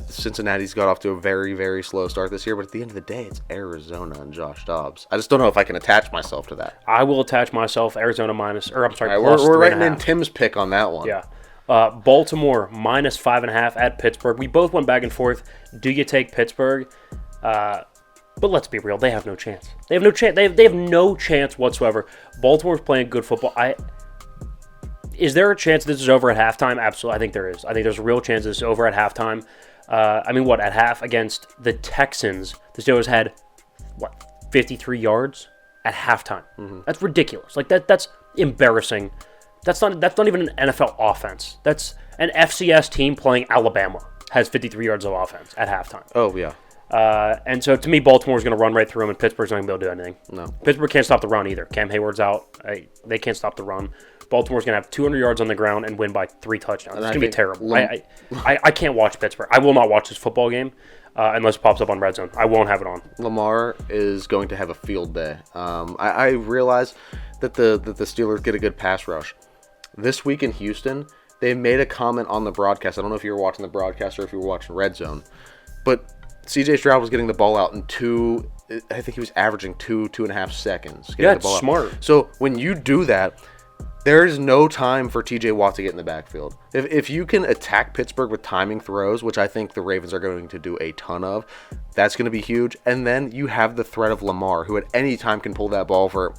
Cincinnati's got off to a very, very slow start this year, but at the end of the day, it's Arizona and Josh Dobbs. I just don't know if I can attach myself to that. I will attach myself Arizona plus All right, plus we're 3.5. writing in Tim's pick on that one. Yeah. Baltimore minus 5.5 at Pittsburgh. We both went back and forth. Do you take Pittsburgh? But let's be real. They have no chance. They have no chance. They have no chance whatsoever. Baltimore's playing good football. Is there a chance this is over at halftime? Absolutely. I think there is. I think there's a real chance this is over at halftime. At half against the Texans, the Steelers had, 53 yards at halftime. Mm-hmm. That's ridiculous. Like, that's embarrassing. That's not even an NFL offense. That's an FCS team playing Alabama has 53 yards of offense at halftime. Oh, yeah. And so, to me, Baltimore's going to run right through them, and Pittsburgh's not going to be able to do anything. No. Pittsburgh can't stop the run either. Cam Hayward's out. They can't stop the run. Baltimore's going to have 200 yards on the ground and win by 3 touchdowns. It's going to be terrible. I can't watch Pittsburgh. I will not watch this football game unless it pops up on Red Zone. I won't have it on. Lamar is going to have a field day. I realize that the Steelers get a good pass rush. This week in Houston, they made a comment on the broadcast. I don't know if you were watching the broadcast or if you were watching Red Zone, but C.J. Stroud was getting the ball out in I think he was averaging 2.5 seconds. Yeah, it's smart. So when you do that, there is no time for T.J. Watt to get in the backfield. If you can attack Pittsburgh with timing throws, which I think the Ravens are going to do a ton of, that's going to be huge. And then you have the threat of Lamar, who at any time can pull that ball for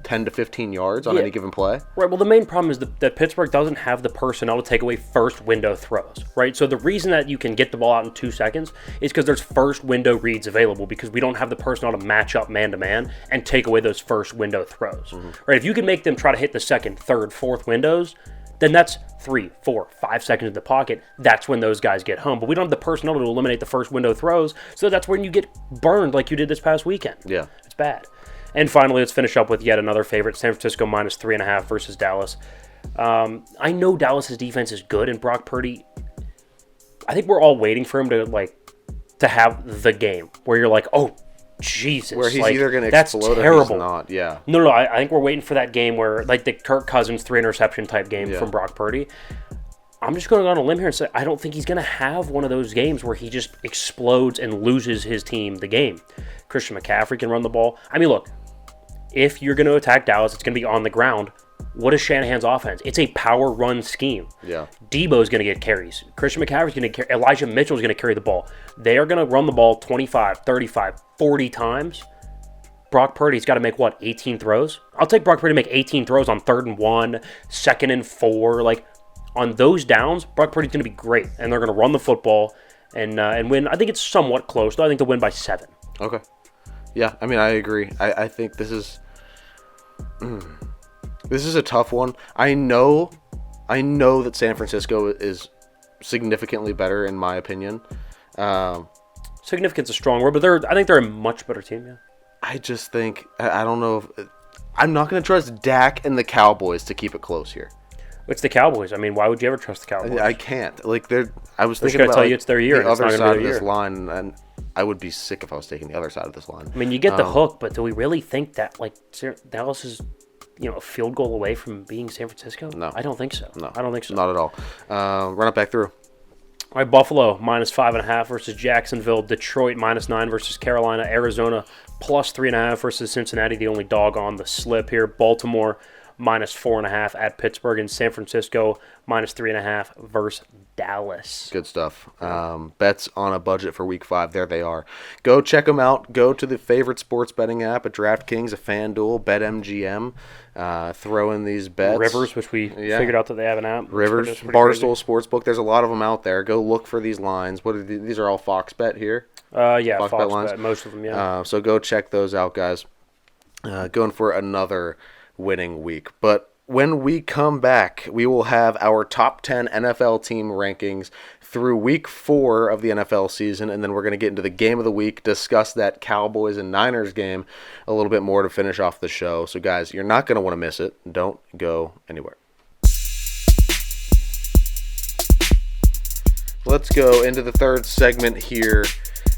10 to 15 yards on any given play. Right, well, the main problem is that Pittsburgh doesn't have the personnel to take away first window throws, right? So the reason that you can get the ball out in 2 seconds is because there's first window reads available, because we don't have the personnel to match up man-to-man and take away those first window throws, right? If you can make them try to hit the second, third, fourth windows, then that's 3, 4, 5 seconds in the pocket. That's when those guys get home. But we don't have the personnel to eliminate the first window throws, so that's when you get burned like you did this past weekend. Yeah. It's bad. And finally, let's finish up with yet another favorite, San Francisco minus 3.5 versus Dallas. I know Dallas's defense is good, and Brock Purdy, I think we're all waiting for him to have the game where you're like, oh, Jesus. Where he's either going to explode or he's not, yeah. No, I think we're waiting for that game where, like the Kirk Cousins 3 interception type game from Brock Purdy. I'm just going on a limb here and say I don't think he's going to have one of those games where he just explodes and loses his team the game. Christian McCaffrey can run the ball. I mean, look, if you're going to attack Dallas, it's going to be on the ground. What is Shanahan's offense? It's a power run scheme. Yeah. Debo's going to get carries. Christian McCaffrey's going to carry. Elijah Mitchell's going to carry the ball. They are going to run the ball 25, 35, 40 times. Brock Purdy's got to make, 18 throws? I'll take Brock Purdy to make 18 throws on 3rd and 1, 2nd and 4. Like, on those downs, Brock Purdy's going to be great. And they're going to run the football and win. I think it's somewhat close, though. I think they'll win by 7. Okay. Yeah, I mean, I agree. I think this is... This is a tough one. I know that San Francisco is significantly better, in my opinion. Significant's a strong word, but I think they're a much better team, yeah. I just think... I don't know if... I'm not going to trust Dak and the Cowboys to keep it close here. It's the Cowboys. I mean, why would you ever trust the Cowboys? I can't. Like, I was They're thinking going to about tell you it's their year. the It's other not side gonna of be their this year. line, and I would be sick if I was taking the other side of this line. I mean, you get the hook, but do we really think that Dallas is, a field goal away from being San Francisco? No, I don't think so. No, I don't think so. Not at all. Run it back through. All right, Buffalo minus 5.5 versus Jacksonville. Detroit minus 9 versus Carolina. Arizona plus 3.5 versus Cincinnati, the only dog on the slip here. Baltimore minus 4.5 at Pittsburgh, and San Francisco minus 3.5 versus Dallas. Good stuff. Bets on a budget for Week 5. There they are. Go check them out. Go to the favorite sports betting app, a DraftKings, a FanDuel, BetMGM. Throw in these bets. Rivers, which we figured out that they have an app. Rivers, Barstool Sportsbook. There's a lot of them out there. Go look for these lines. What are these are all Fox Bet here? Yeah, Fox Bet lines. most of them, yeah. So go check those out, guys. Going for another winning week. But when we come back, we will have our top 10 NFL team rankings through week 4 of the NFL season, and then we're going to get into the game of the week, discuss that Cowboys and Niners game a little bit more to finish off the show. So, guys, you're not going to want to miss it. Don't go anywhere. Let's go into the third segment here.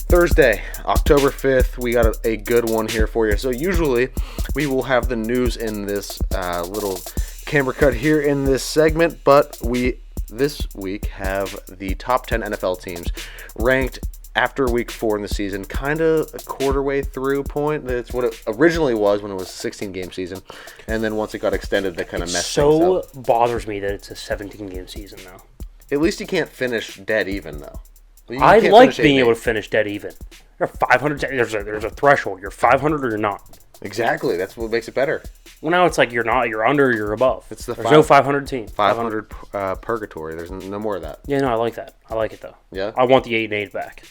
Thursday, October 5th, we got a good one here for you. So usually we will have the news in this little camera cut here in this segment, but we this week have the top 10 NFL teams ranked after week 4 in the season, kind of a quarter way through point. That's what it originally was when it was a 16-game season, and then once it got extended, they kind of messed things up. So bothers me that it's a 17-game season now. At least you can't finish dead even, though. I like being able to finish dead even. You're 500. There's a threshold. You're 500 or you're not. Exactly. That's what makes it better. Well, now it's like you're not. You're under. You're above. There's no 500 team. 500 purgatory. There's no more of that. Yeah, no, I like that. I like it though. Yeah. I want the 8-8 back.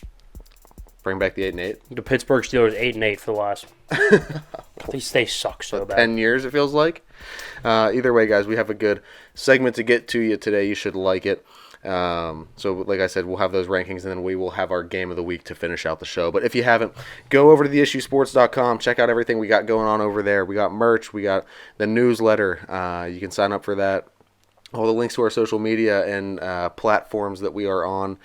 Bring back the 8-8. The Pittsburgh Steelers 8-8 for the last. They suck so bad. 10 years it feels like. Either way, guys, we have a good segment to get to you today. You should like it. So like I said, we'll have those rankings, and then we will have our game of the week to finish out the show. But if you haven't, go over to theissuesports.com, check out everything we got going on over there. We got merch, we got the newsletter. You can sign up for that. All the links to our social media and platforms that we are on,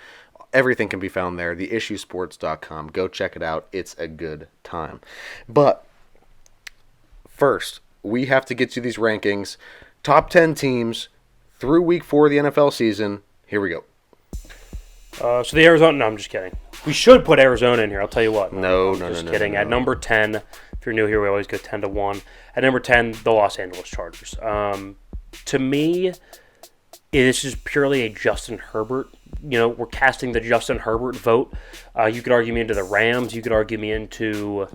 everything can be found there, theissuesports.com. Go check it out. It's a good time. But first, we have to get to these rankings. Top 10 teams through week 4 of the NFL season. Here we go. So the Arizona... No, I'm just kidding. We should put Arizona in here, I'll tell you what. No. Just kidding. At number 10, if you're new here, we always go 10-1. At number 10, the Los Angeles Chargers. To me, this is purely a Justin Herbert. You know, we're casting the Justin Herbert vote. You could argue me into the Rams. You could argue me into...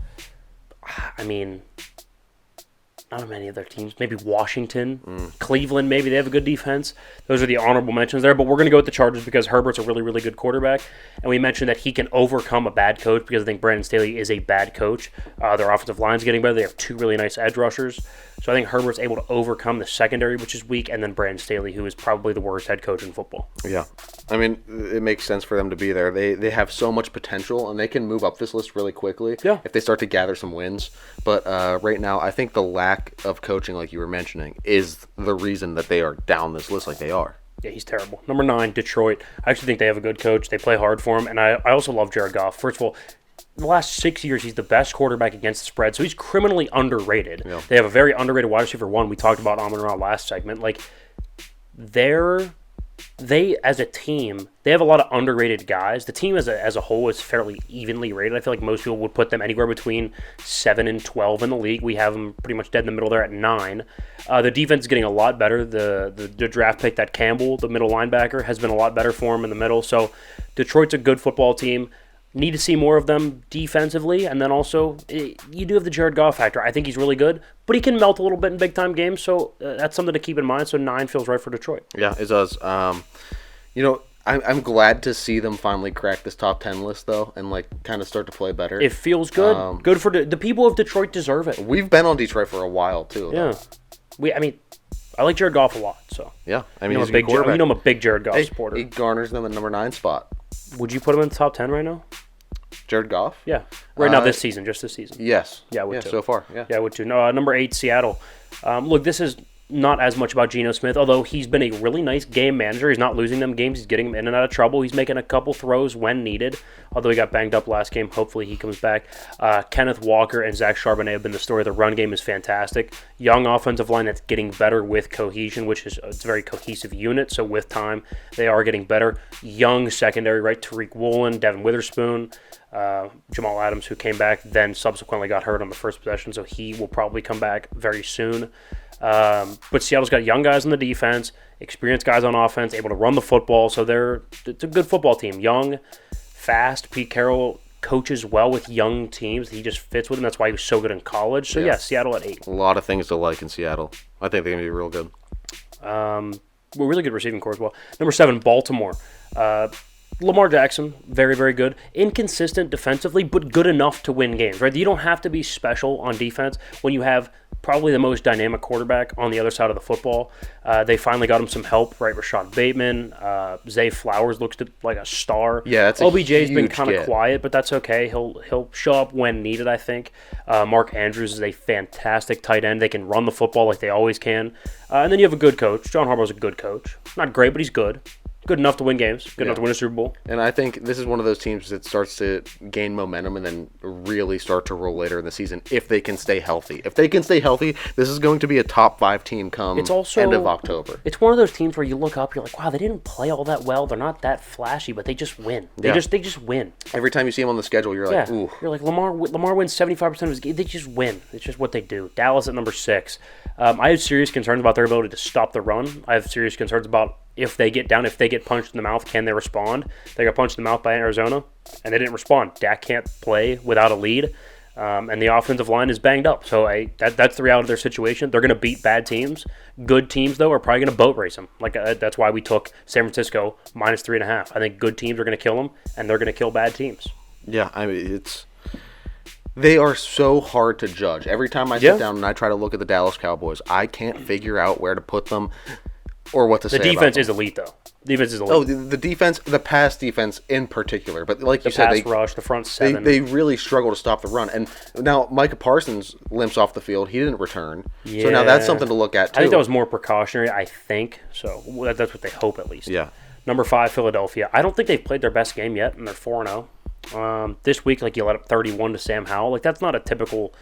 not many other teams. Maybe Washington, Cleveland, maybe they have a good defense. Those are the honorable mentions there. But we're going to go with the Chargers because Herbert's a really, really good quarterback. And we mentioned that he can overcome a bad coach because I think Brandon Staley is a bad coach. Their offensive line's getting better. They have 2 really nice edge rushers. So I think Herbert's able to overcome the secondary, which is weak, and then Brandon Staley, who is probably the worst head coach in football. Yeah. I mean, it makes sense for them to be there. They have so much potential, and they can move up this list really quickly if they start to gather some wins. But right now, I think the lack of coaching, like you were mentioning, is the reason that they are down this list like they are. Yeah, he's terrible. Number 9, Detroit. I actually think they have a good coach. They play hard for him, and I also love Jared Goff. First of all, in the last 6 years, he's the best quarterback against the spread, so he's criminally underrated. Yeah. They have a very underrated wide receiver 1. We talked about Amon-Ra last segment. Like, they as a team, they have a lot of underrated guys. The team as a whole is fairly evenly rated. I feel like most people would put them anywhere between 7 and 12 in the league. We have them pretty much dead in the middle there at 9. The defense is getting a lot better. The draft pick, that Campbell, the middle linebacker, has been a lot better for him in the middle. So Detroit's a good football team. Need to see more of them defensively, and then also you do have the Jared Goff factor. I think he's really good, but he can melt a little bit in big-time games, so that's something to keep in mind. So 9 feels right for Detroit. Yeah, it does. I'm glad to see them finally crack this top 10 list, though, and kind of start to play better. It feels good. Good for the people of Detroit deserve it. We've been on Detroit for a while, too. Yeah. I like Jared Goff a lot. So yeah, he's a big quarterback. I'm a big Jared Goff supporter. He garners them a number 9 spot. Would you put him in the top 10 right now? Jared Goff? Yeah. Right now, this season, just this season. Yes. Yeah, I would too. So far, yeah. Yeah, I would too. No, number 8, Seattle. Look, this is not as much about Geno Smith, although he's been a really nice game manager. He's not losing them games. He's getting them in and out of trouble. He's making a couple throws when needed, although he got banged up last game. Hopefully he comes back. Kenneth Walker and Zach Charbonnet have been the story. The run game is fantastic. Young offensive line that's getting better with cohesion, which is it's a very cohesive unit, so with time they are getting better. Young secondary, right? Tariq Woolen, Devin Witherspoon, Jamal Adams, who came back, then subsequently got hurt on the first possession, so he will probably come back very soon. But Seattle's got young guys on the defense, experienced guys on offense, able to run the football, so it's a good football team. Young, fast. Pete Carroll coaches well with young teams. He just fits with them. That's why he was so good in college. So, yeah, Seattle at 8. A lot of things to like in Seattle. I think they're going to be real good. We're really good receiving core as well. Number 7, Baltimore. Lamar Jackson, very, very good. Inconsistent defensively, but good enough to win games, right? You don't have to be special on defense when you have probably the most dynamic quarterback on the other side of the football. They finally got him some help, right? Rashad Bateman, Zay Flowers looks like a star. Yeah, that's OBJ's been kind get. of quiet, but that's okay. He'll show up when needed, I think. Mark Andrews is a fantastic tight end. They can run the football like they always can. And then you have a good coach. John Harbaugh's a good coach. Not great, but he's good. Good enough to win games. Good enough to win a Super Bowl. And I think this is one of those teams that starts to gain momentum and then really start to roll later in the season if they can stay healthy. If they can stay healthy, this is going to be a top 5 team come end of October. It's one of those teams where you look up, you're like, wow, they didn't play all that well. They're not that flashy, but they just win. They just win. Every time you see them on the schedule, you're like, ooh. You're like, Lamar wins 75% of his games. They just win. It's just what they do. Dallas at number 6. I have serious concerns about their ability to stop the run. I have serious concerns about if they get down, if they get punched in the mouth, can they respond? They got punched in the mouth by Arizona, and they didn't respond. Dak can't play without a lead, and the offensive line is banged up. So that's the reality of their situation. They're going to beat bad teams. Good teams, though, are probably going to boat race them. That's why we took San Francisco minus 3.5. I think good teams are going to kill them, and they're going to kill bad teams. Yeah, I mean, they are so hard to judge. Every time I sit down and I try to look at the Dallas Cowboys, I can't figure out where to put them or what to say. The defense is elite, though. Defense is elite. Oh, the defense, the pass defense in particular. But like you said, the pass rush, the front 7. They really struggle to stop the run. And now Micah Parsons limps off the field. He didn't return. Yeah. So now that's something to look at, too. I think that was more precautionary, I think. So that's what they hope, at least. Yeah. Number 5, Philadelphia. I don't think they've played their best game yet, and they're 4-0. This week, you let up 31 to Sam Howell. That's not a typical,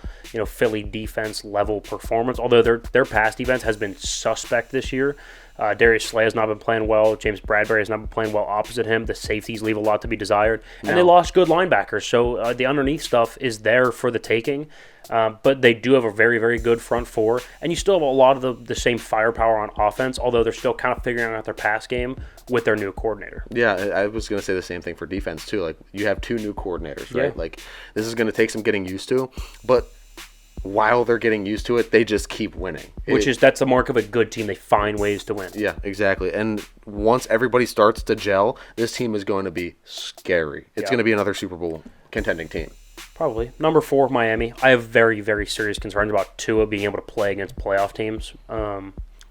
Philly defense level performance. Although their pass defense has been suspect this year. Darius Slay has not been playing well. James Bradbury has not been playing well opposite him. The safeties leave a lot to be desired, and they lost good linebackers. So the underneath stuff is there for the taking. But they do have a very, very good front 4, and you still have a lot of the same firepower on offense, although they're still kind of figuring out their pass game with their new coordinator. Yeah, I was going to say the same thing for defense, too. You have 2 new coordinators, right? Yeah. This is going to take some getting used to, but while they're getting used to it, they just keep winning. That's the mark of a good team. They find ways to win. Yeah, exactly. And once everybody starts to gel, this team is going to be scary. It's going to be another Super Bowl contending team. Probably. Number 4, Miami. I have very, very serious concerns about Tua being able to play against playoff teams.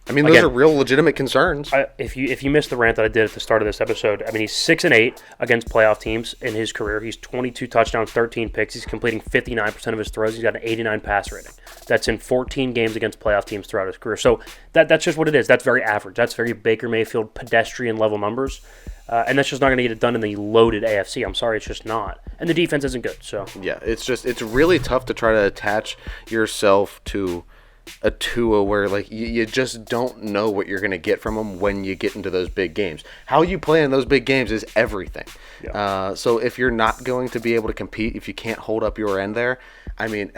Those are real legitimate concerns. If you missed the rant that I did at the start of this episode, he's 6-8 against playoff teams in his career. He's 22 touchdowns, 13 picks. He's completing 59% of his throws. He's got an 89 pass rating. That's in 14 games against playoff teams throughout his career. So that's just what it is. That's very average. That's very Baker Mayfield pedestrian level numbers. And that's just not going to get it done in the loaded AFC. I'm sorry, it's just not. And the defense isn't good. So yeah, it's really tough to try to attach yourself to a Tua where you just don't know what you're going to get from him when you get into those big games. How you play in those big games is everything. Yeah. So if you're not going to be able to compete, if you can't hold up your end there, you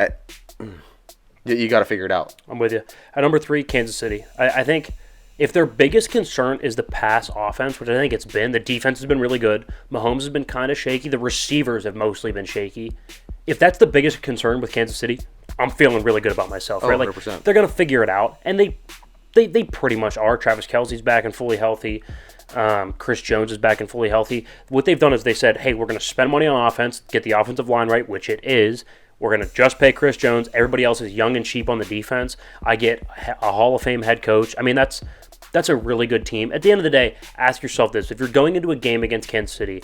got to figure it out. I'm with you. At number 3, Kansas City. I think if their biggest concern is the pass offense, which I think it's been, the defense has been really good. Mahomes has been kind of shaky. The receivers have mostly been shaky. If that's the biggest concern with Kansas City, I'm feeling really good about myself. Right? 100%. They're going to figure it out, and they pretty much are. Travis Kelce's back and fully healthy. Chris Jones is back and fully healthy. What they've done is they said, hey, we're going to spend money on offense, get the offensive line right, which it is. We're going to just pay Chris Jones. Everybody else is young and cheap on the defense. I get a Hall of Fame head coach. That's a really good team. At the end of the day, ask yourself this. If you're going into a game against Kansas City,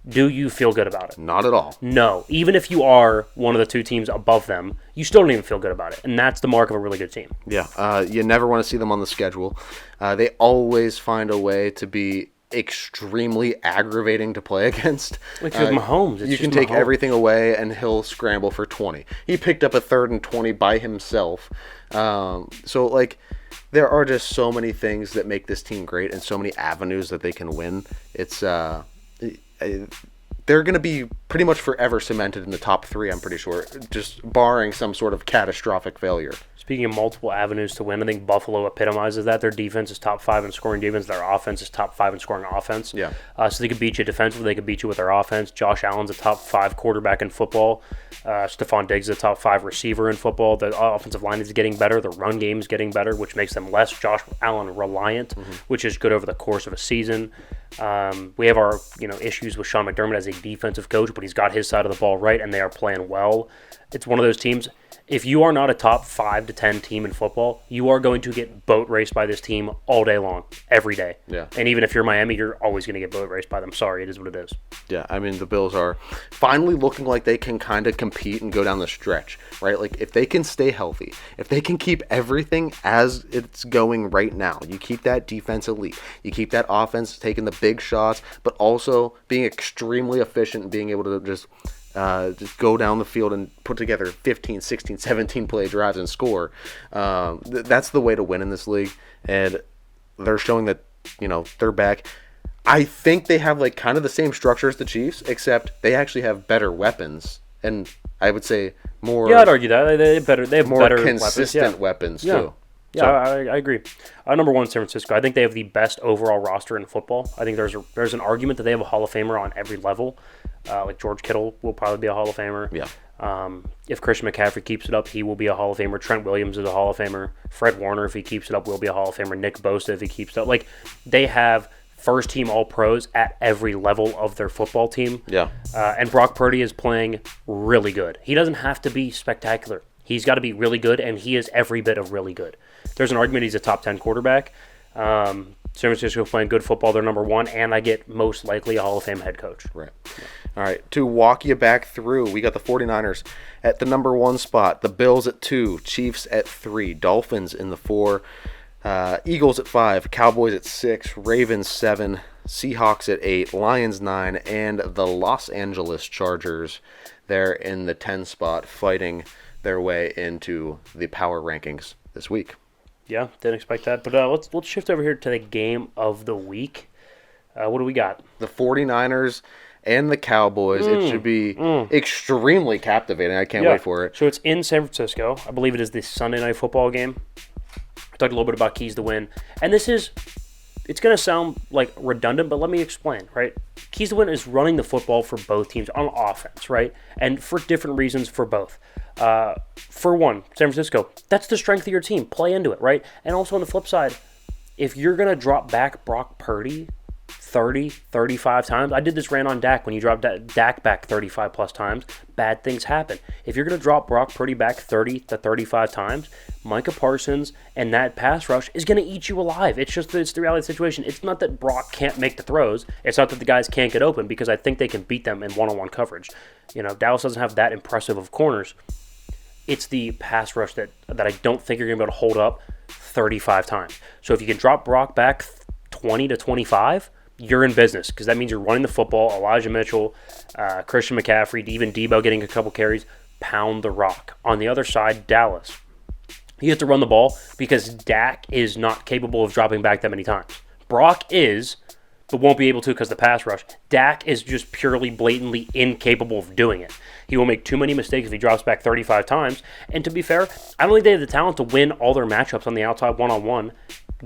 do you feel good about it? Not at all. No. Even if you are one of the 2 teams above them, you still don't even feel good about it. And that's the mark of a really good team. Yeah. You never want to see them on the schedule. They always find a way to be extremely aggravating to play against. With Mahomes. You can take everything away and he'll scramble for 20. He picked up a 3rd and 20 by himself. There are just so many things that make this team great and so many avenues that they can win. It's they're going to be pretty much forever cemented in the top 3, I'm pretty sure, just barring some sort of catastrophic failure. Speaking of multiple avenues to win, I think Buffalo epitomizes that. Their defense is top 5 in scoring defense. Their offense is top 5 in scoring offense. Yeah. So they could beat you defensively. They could beat you with their offense. Josh Allen's a top 5 quarterback in football. Stephon Diggs is a top 5 receiver in football. The offensive line is getting better. The run game is getting better, which makes them less Josh Allen reliant, which is good over the course of a season. We have our issues with Sean McDermott as a defensive coach, but he's got his side of the ball right, and they are playing well. It's one of those teams. If you are not a top 5 to 10 team in football, you are going to get boat raced by this team all day long, every day. Yeah. And even if you're Miami, you're always going to get boat raced by them. Sorry, it is what it is. Yeah, I mean, the Bills are finally looking like they can kind of compete and go down the stretch, right? Like, if they can stay healthy, if they can keep everything as it's going right now, you keep that defense elite, you keep that offense taking the big shots, but also being extremely efficient and being able to just go down the field and put together 15, 16, 17 play drives and score. That's the way to win in this league, and they're showing that, they're back. I think they have like kind of the same structure as the Chiefs, except they actually have better weapons, and I would say more. Yeah, I'd argue that they have more better consistent weapons too. Yeah, So, I agree. Number 1, San Francisco. I think they have the best overall roster in football. I think there's an argument that they have a Hall of Famer on every level. Like George Kittle will probably be a Hall of Famer. Yeah. If Christian McCaffrey keeps it up, he will be a Hall of Famer. Trent Williams is a Hall of Famer. Fred Warner, if he keeps it up, will be a Hall of Famer. Nick Bosa, if he keeps it up. Like, they have first-team All-Pros at every level of their football team. Yeah. And Brock Purdy is playing really good. He doesn't have to be spectacular. He's got to be really good, and he is every bit of really good. There's an argument he's a top 10 quarterback. San Francisco playing good football. They're number 1, and I get most likely a Hall of Fame head coach. Right. All right. To walk you back through, we got the 49ers at the number 1 spot, the Bills at 2, Chiefs at 3, Dolphins in the 4, Eagles at 5, Cowboys at 6, Ravens 7, Seahawks at 8, Lions 9, and the Los Angeles Chargers there in the 10 spot, fighting their way into the power rankings this week. Yeah, didn't expect that. But let's shift over here to the game of the week. What do we got? The 49ers and the Cowboys. It should be extremely captivating. I can't wait for it. So it's in San Francisco. I believe it is the Sunday Night Football game. We talked a little bit about keys to win. And it's going to sound like redundant, but let me explain, right? Keys to win is running the football for both teams on offense, right? And for different reasons for both. For one, San Francisco, that's the strength of your team. Play into it, right? And also on the flip side, if you're going to drop back Brock Purdy 30, 35 times, I did this rant on Dak. When you drop Dak back 35 plus times, bad things happen. If you're going to drop Brock Purdy back 30 to 35 times, Micah Parsons and that pass rush is going to eat you alive. It's the reality of the situation. It's not that Brock can't make the throws. It's not that the guys can't get open, because I think they can beat them in one-on-one coverage. Dallas doesn't have that impressive of corners. It's the pass rush that I don't think you're going to be able to hold up 35 times. So if you can drop Brock back 20 to 25, you're in business, because that means you're running the football. Elijah Mitchell, Christian McCaffrey, even Debo getting a couple carries, pound the rock. On the other side, Dallas. You have to run the ball because Dak is not capable of dropping back that many times. Brock is, but won't be able to because of the pass rush. Dak is just purely, blatantly incapable of doing it. He will make too many mistakes if he drops back 35 times. And to be fair, I don't think they have the talent to win all their matchups on the outside one-on-one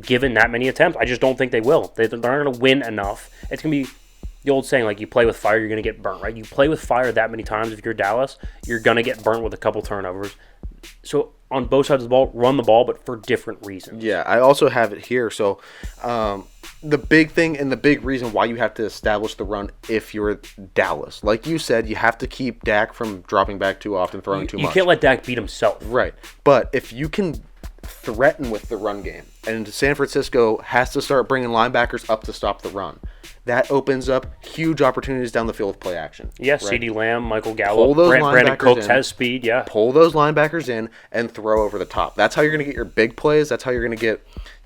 given that many attempts. I just don't think they will. They're not going to win enough. It's going to be the old saying, like, you play with fire, you're going to get burnt, right? You play with fire that many times, if you're Dallas, you're going to get burnt with a couple turnovers. So on both sides of the ball, run the ball, but for different reasons. Yeah, I also have it here. So the big thing and the big reason why you have to establish the run if you're Dallas, like you said, you have to keep Dak from dropping back too often, throwing too much. You can't let Dak beat himself. Right. But if you can threaten with the run game, and San Francisco has to start bringing linebackers up to stop the run, that opens up huge opportunities down the field with play action. Yes, right? CeeDee Lamb, Michael Gallup, Brandon Cooks has speed, yeah. Pull those linebackers in and throw over the top. That's how you're going to get your big plays. That's how you're going to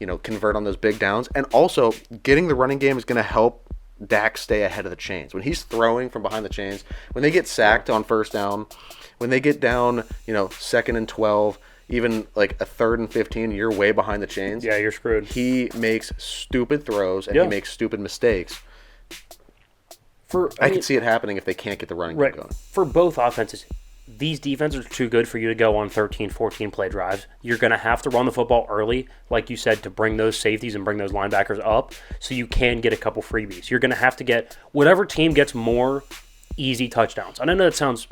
get, convert on those big downs. And also, getting the running game is going to help Dak stay ahead of the chains. When he's throwing from behind the chains, when they get sacked on first down, when they get down, 2nd and 12, even like a 3rd and 15, you're way behind the chains. Yeah, you're screwed. He makes stupid throws and he makes stupid mistakes. I can see it happening if they can't get the running game going. For both offenses, these defenses are too good for you to go on 13, 14 play drives. You're going to have to run the football early, like you said, to bring those safeties and bring those linebackers up so you can get a couple freebies. You're going to have to get whatever team gets more easy touchdowns. I know that sounds,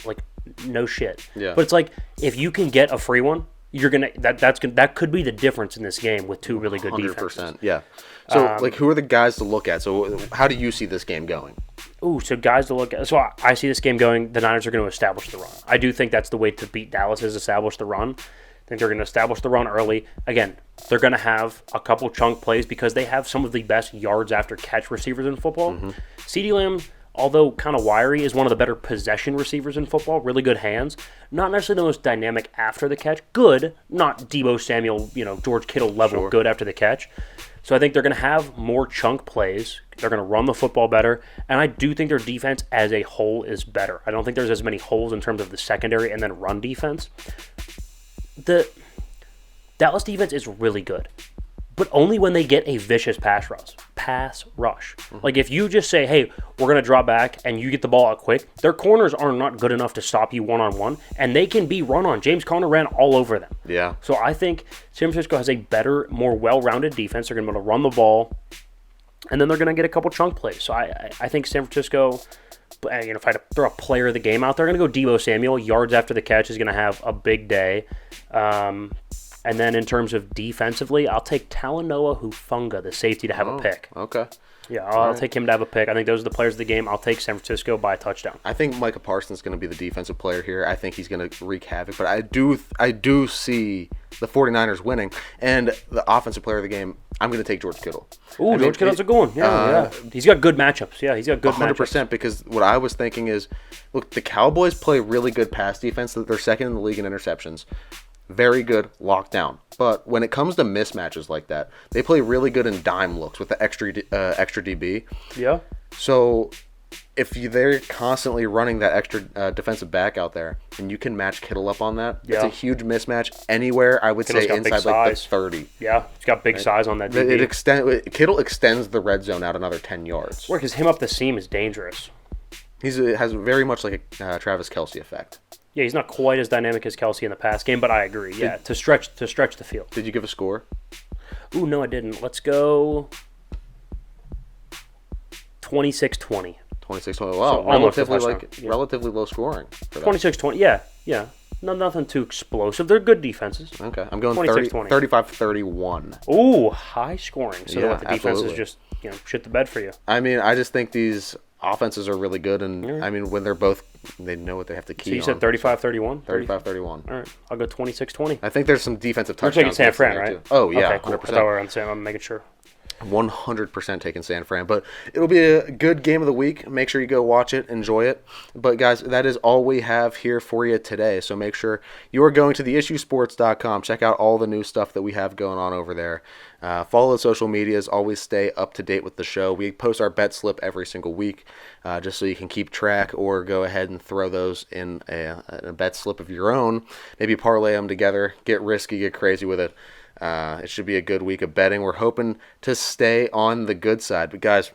like no shit. Yeah. But it's like if you can get a free one, you're gonna that could be the difference in this game with two really good 100%, defenses. yeah. So, who are the guys to look at? So, how do you see this game going? Ooh, so guys to look at. So I see this game going, the Niners are going to establish the run. I do think that's the way to beat Dallas is establish the run. I think they're going to establish the run early. Again, they're going to have a couple chunk plays because they have some of the best yards after catch receivers in football. CeeDee Lamb, although kind of wiry, is one of the better possession receivers in football. Really good hands. Not necessarily the most dynamic after the catch. Good. Not Deebo Samuel, George Kittle level good after the catch. So I think they're going to have more chunk plays. They're going to run the football better. And I do think their defense as a whole is better. I don't think there's as many holes in terms of the secondary and then run defense. The Dallas defense is really good, but only when they get a vicious pass rush. Like if you just say, hey, we're going to drop back and you get the ball out quick, their corners are not good enough to stop you one-on-one, and they can be run on. James Conner ran all over them. Yeah. So I think San Francisco has a better, more well-rounded defense. They're going to be able to run the ball, and then they're going to get a couple chunk plays. So I think San Francisco, if I had to throw a player of the game out there, I'm going to go Deebo Samuel. Yards after the catch is going to have a big day. And then in terms of defensively, I'll take Talanoa Hufanga, the safety, to have a pick. Okay. Yeah, I'll take him to have a pick. I think those are the players of the game. I'll take San Francisco by a touchdown. I think Micah Parsons is going to be the defensive player here. I think he's going to wreak havoc. But I do see the 49ers winning. And the offensive player of the game, I'm going to take George Kittle. Ooh, George Kittle's a good one. Yeah. He's got good matchups. Yeah, he's got good 100%, matchups. Because what I was thinking is, look, the Cowboys play really good pass defense. They're second in the league in interceptions. Very good lockdown. But when it comes to mismatches like that, they play really good in dime looks with the extra DB. Yeah. So if they're constantly running that extra defensive back out there, and you can match Kittle up on that, it's a huge mismatch anywhere. I would say inside like the 30. Yeah, he's got big size on that DB. Kittle extends the red zone out another 10 yards. Because him up the seam is dangerous. Has very much like a Travis Kelce effect. Yeah, he's not quite as dynamic as Kelce in the pass game, but I agree. Yeah, to stretch the field. Did you give a score? Ooh, no, I didn't. Let's go 26-20. 26-20. Wow, so relatively low scoring. 26-20. Yeah. Nothing too explosive. They're good defenses. Okay, I'm going 35-31. Ooh, high scoring. So yeah, the defense is just shit the bed for you. I mean, I just think these offenses are really good, and I mean when they're both, they know what they have to key on. So you said 35-31? 35-31. All right, I'll go 26-20. I think there's some defensive touchdowns. You're taking San Fran, right? Too. Oh yeah, okay, cool. 100%. I thought we were on the same. I'm making sure. 100% taking San Fran, but it'll be a good game of the week. Make sure you go watch it, enjoy it. But guys, that is all we have here for you today. So make sure you are going to theissuesports.com. Check out all the new stuff that we have going on over there. Follow the social medias. Always stay up to date with the show. We post our bet slip every single week, just so you can keep track, or go ahead and throw those in a bet slip of your own. Maybe parlay them together. Get risky, get crazy with it. It should be a good week of betting. We're hoping to stay on the good side. But guys,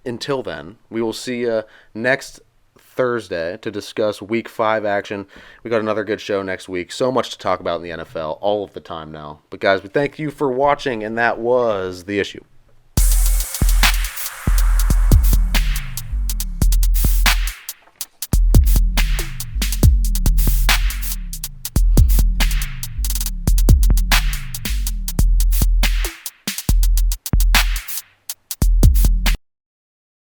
until then, we will see you next Thursday to discuss Week 5 action. We got another good show next week. So much to talk about in the NFL all of the time now. But guys, we thank you for watching, and that was The Issue.